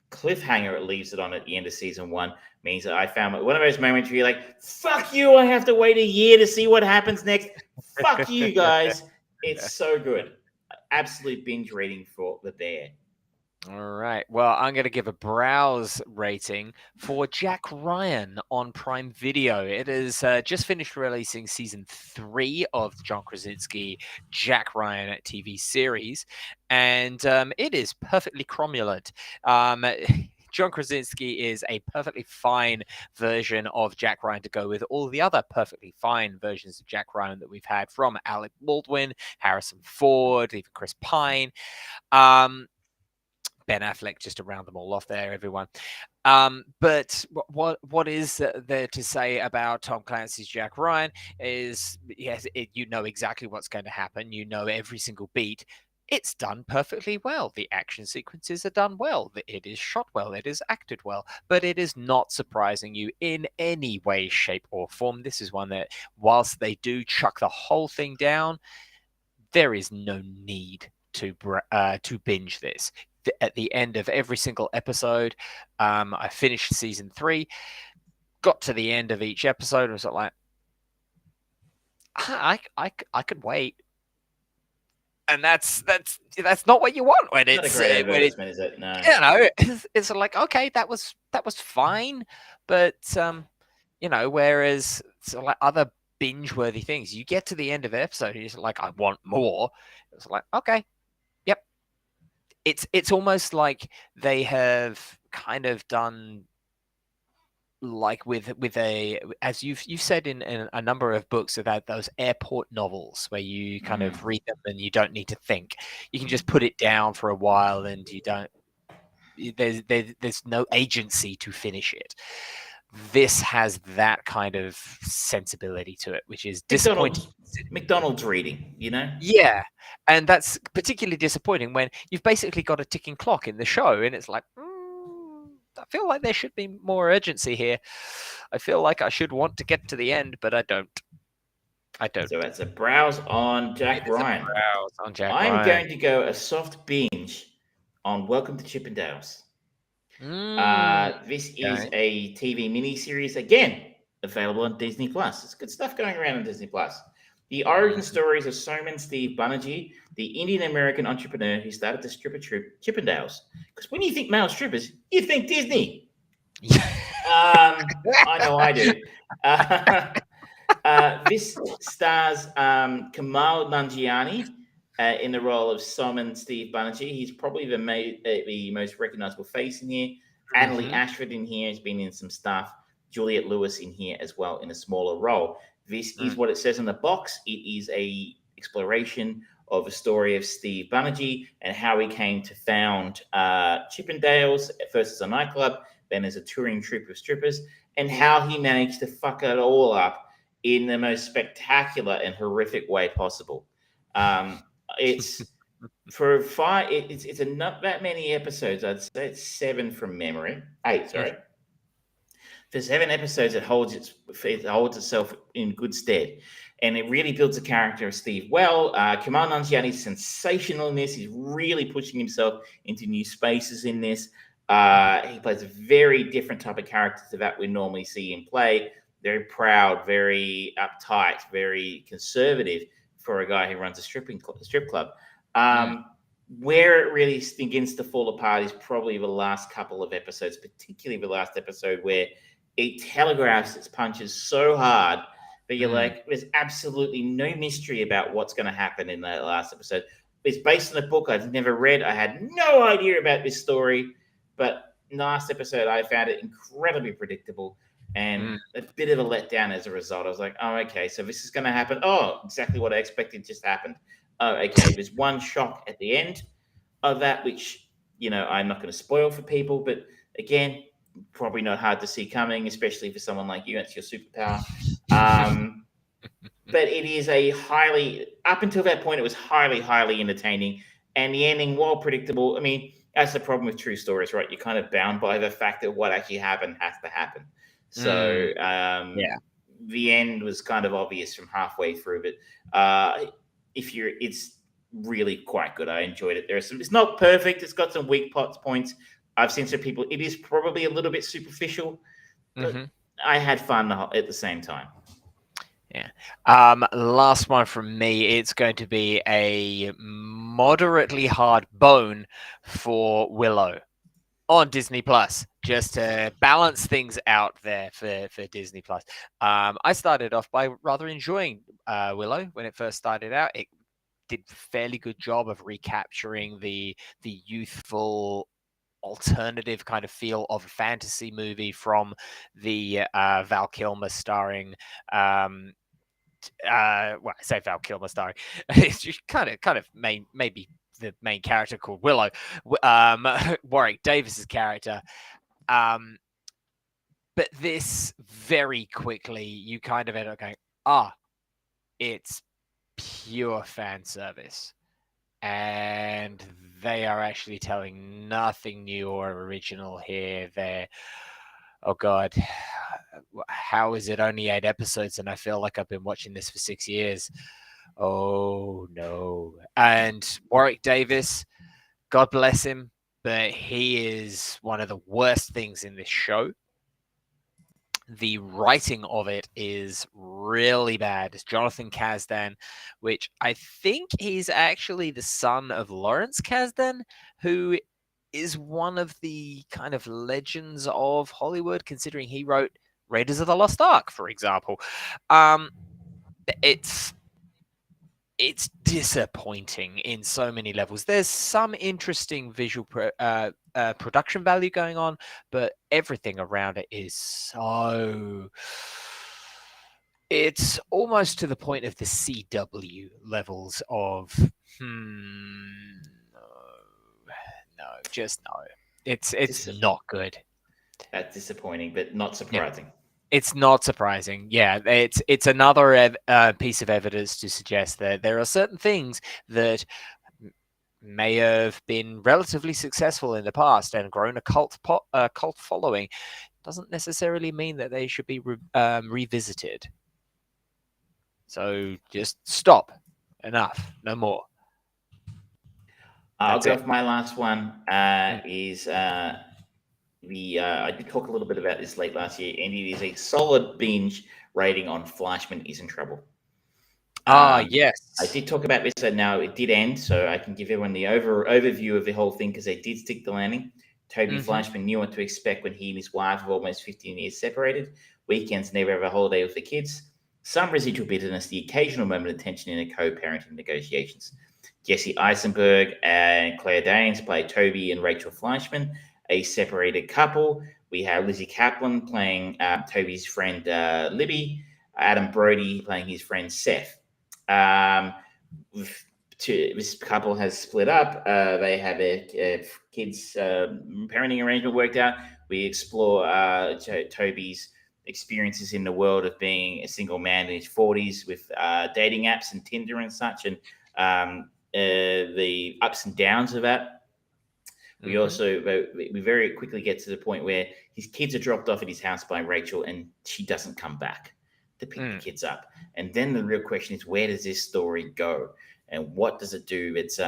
cliffhanger it leaves it on at the end of season 1 means that I found one of those moments where you're like, fuck you, I have to wait a year to see what happens next. Fuck you guys. It's so good. Absolute binge rating for The Bear. All right. Well, I'm going to give a browse rating for Jack Ryan on Prime Video. It is just finished releasing season 3 of John Krasinski Jack Ryan TV series, and it is perfectly cromulent. John Krasinski is a perfectly fine version of Jack Ryan to go with all the other perfectly fine versions of Jack Ryan that we've had, from Alec Baldwin, Harrison Ford, even Chris Pine. Ben Affleck, just to round them all off there, everyone. But what is there to say about Tom Clancy's Jack Ryan is, yes, you know exactly what's going to happen. You know every single beat. It's done perfectly well. The action sequences are done well. It is shot well. It is acted well. But it is not surprising you in any way, shape, or form. This is one that, whilst they do chuck the whole thing down, there is no need to binge this. At the end of every single episode, I finished season 3, got to the end of each episode, and was like, I could wait. And that's not what you want when Not it's a great advertisement, is it? No. You know, it's like, okay, that was fine, but whereas sort of like other binge-worthy things, you get to the end of an episode and you're like, I want more. It's like, okay, yep. It's almost like they have kind of done like with a, as you've said in a number of books about those airport novels where you kind of read them and you don't need to think. You can just put it down for a while and you don't. There's no agency to finish it. This has that kind of sensibility to it, which is disappointing. McDonald's reading, you know? Yeah, and that's particularly disappointing when you've basically got a ticking clock in the show, and it's like, I feel like there should be more urgency here. I feel like I should want to get to the end, but I don't. So it's a browse on Jack Ryan. I'm going to go a soft binge on Welcome to Chippendales. This is a TV miniseries, again, available on Disney+. There's good stuff going around on Disney+. The origin stories of Soman Steve Banerjee, the Indian-American entrepreneur who started the stripper troupe Chippendales. Because when you think male strippers, you think Disney. I know I do. This stars Kamal Nanjiani in the role of Soman Steve Banerjee. He's probably the most recognizable face in here. Annalie Ashford in here has been in some stuff. Juliette Lewis in here as well in a smaller role. This is what it says on the box. It is a exploration of a story of Steve Banerjee and how he came to found Chippendales, first as a nightclub, then as a touring troupe of strippers, and how he managed to fuck it all up in the most spectacular and horrific way possible. It's for 5. It's not that many episodes. I'd say it's 7 from memory. 8, sorry. For 7 episodes, it holds itself in good stead, and it really builds the character of Steve well. Kamal Nanjiani is sensational in this. He's really pushing himself into new spaces in this. He plays a very different type of character to that we normally see him play. Very proud, very uptight, very conservative for a guy who runs a strip club. Where it really begins to fall apart is probably the last couple of episodes, particularly the last episode where it telegraphs its punches so hard that you're like, there's absolutely no mystery about what's going to happen in that last episode. It's based on a book I've never read. I had no idea about this story, but in the last episode, I found it incredibly predictable and a bit of a letdown as a result. I was like, oh, okay, so this is going to happen. Oh, exactly what I expected just happened. Oh, okay. There's one shock at the end of that, which, I'm not going to spoil for people, but again, probably not hard to see coming, especially for someone like you. That's your superpower. But it is up until that point, it was highly, highly entertaining. And the ending, while predictable, I mean, that's the problem with true stories, right? You're kind of bound by the fact that what actually happened has to happen. So Yeah. the end was kind of obvious from halfway through, but it's really quite good. I enjoyed it. It's not perfect. It's got some weak points. I've seen some people. It is probably a little bit superficial, but I had fun at the same time. Yeah. Last one from me. It's going to be a moderately hard bone for Willow on Disney Plus, just to balance things out there for Disney Plus. I started off by rather enjoying Willow when it first started out. It did a fairly good job of recapturing the youthful alternative kind of feel of a fantasy movie from the Val Kilmer starring I say Val Kilmer starring. It's just kind of maybe the main character called Willow, Warwick Davis's character. But this very quickly, you kind of end up going, it's pure fan service. And they are actually telling nothing new or original here. Oh God, how is it only 8 episodes and I feel like I've been watching this for 6 years? Oh no. And Warwick Davis, God bless him, but he is one of the worst things in this show. The writing of it is really bad. It's Jonathan Kasdan, which I think he's actually the son of Lawrence Kasdan, who is one of the kind of legends of Hollywood, considering he wrote Raiders of the Lost Ark, for example. It's disappointing in so many levels. There's some interesting visual production value going on, but everything around it is so... It's almost to the point of the CW levels of, no, just no. It's not good. That's disappointing, but not surprising. Yeah. It's not surprising. Yeah, it's another piece of evidence to suggest that there are certain things that may have been relatively successful in the past and grown a cult following. Doesn't necessarily mean that they should be revisited. So just stop. Enough. No more. I'll go for my last one. Is I did talk a little bit about this late last year, and it is a solid binge rating on Fleischman is in Trouble. Yes. I did talk about this, and now it did end, so I can give everyone the overview of the whole thing because they did stick the landing. Toby Fleischman knew what to expect when he and his wife of almost 15 years separated. Weekends, never have a holiday with the kids. Some residual bitterness, the occasional moment of tension in the co-parenting negotiations. Jesse Eisenberg and Claire Danes play Toby and Rachel Fleischman, a separated couple. We have Lizzie Kaplan playing Toby's friend Libby, Adam Brody playing his friend Seth. This couple has split up. They have their kids' parenting arrangement worked out. We explore Toby's experiences in the world of being a single man in his 40s with dating apps and Tinder and such, and the ups and downs of that. We also we very quickly get to the point where his kids are dropped off at his house by Rachel, and she doesn't come back to pick the kids up. And then the real question is, where does this story go, and what does it do? Does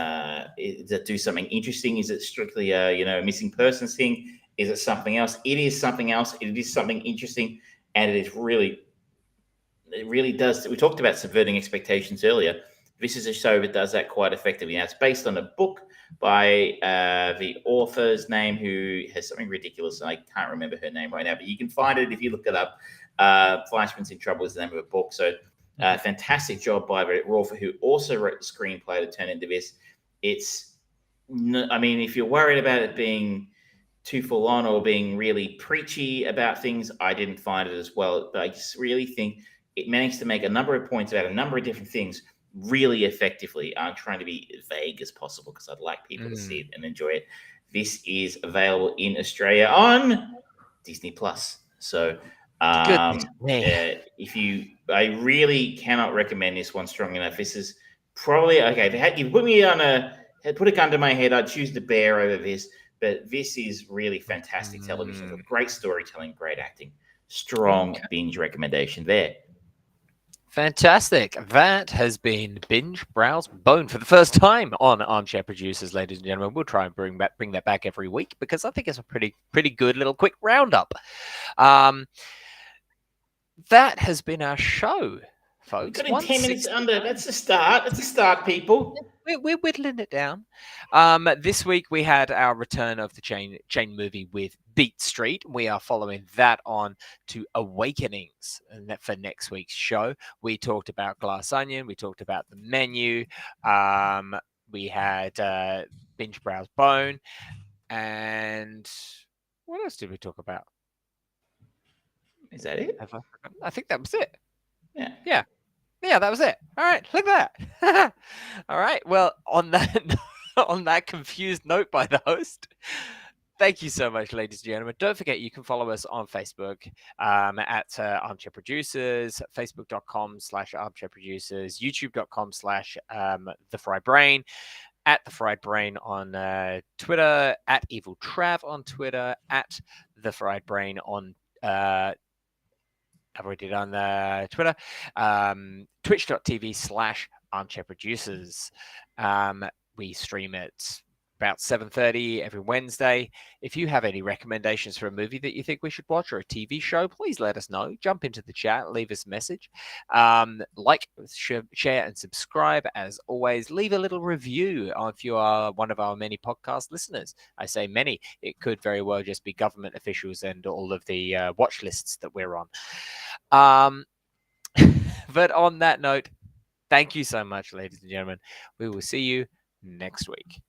it do something interesting? Is it strictly a missing persons thing? Is it something else? It is something else. It is something interesting, and it really does. We talked about subverting expectations earlier. This is a show that does that quite effectively. Now, it's based on a book by the author's name, who has something ridiculous. I can't remember her name right now, but you can find it if you look it up. Fleischman's in Trouble is the name of a book. So fantastic job by the author, who also wrote the screenplay to turn into this. If you're worried about it being too full on or being really preachy about things, I didn't find it as well. But I just really think it managed to make a number of points about a number of different things really effectively. I'm trying to be vague as possible because I'd like people to see it and enjoy it. This is available in Australia on Disney Plus. So Goodness me. I really cannot recommend this one strong enough. This is probably okay. If you put me on put a gun to my head, I'd choose The Bear over this. But this is really fantastic television. Great storytelling, great acting. Strong binge recommendation there. Fantastic. That has been Binge, Browse, Bone for the first time on Armchair Producers, ladies and gentlemen. We'll try and bring that back every week because I think it's a pretty good little quick roundup. That has been our show, folks. We got in 10 minutes under. That's a start. That's a start, people. We're whittling it down. This week we had our return of the chain movie with Beat Street. We are following that on to Awakenings, and that for next week's show. We talked about Glass Onion. We talked about The Menu. We had Binge, Browse, Bone, and what else did we talk about? Is that it? I think that was it. Yeah. Yeah, that was it. All right, look at that. All right. Well, on that confused note by the host, thank you so much, ladies and gentlemen. Don't forget, you can follow us on Facebook at Armchair Producers, facebook.com/Armchair Producers, youtube.com/The Fried Brain, at The Fried Brain on Twitter, at Evil Trav on Twitter, at The Fried Brain on I've already done Twitter, twitch.tv/Armchair Producers. We stream it about 7:30 every Wednesday. If you have any recommendations for a movie that you think we should watch or a TV show, please let us know. Jump into the chat, leave us a message. Like, share, and subscribe. As always, leave a little review if you are one of our many podcast listeners. I say many. It could very well just be government officials and all of the watch lists that we're on. But on that note, thank you so much, ladies and gentlemen. We will see you next week.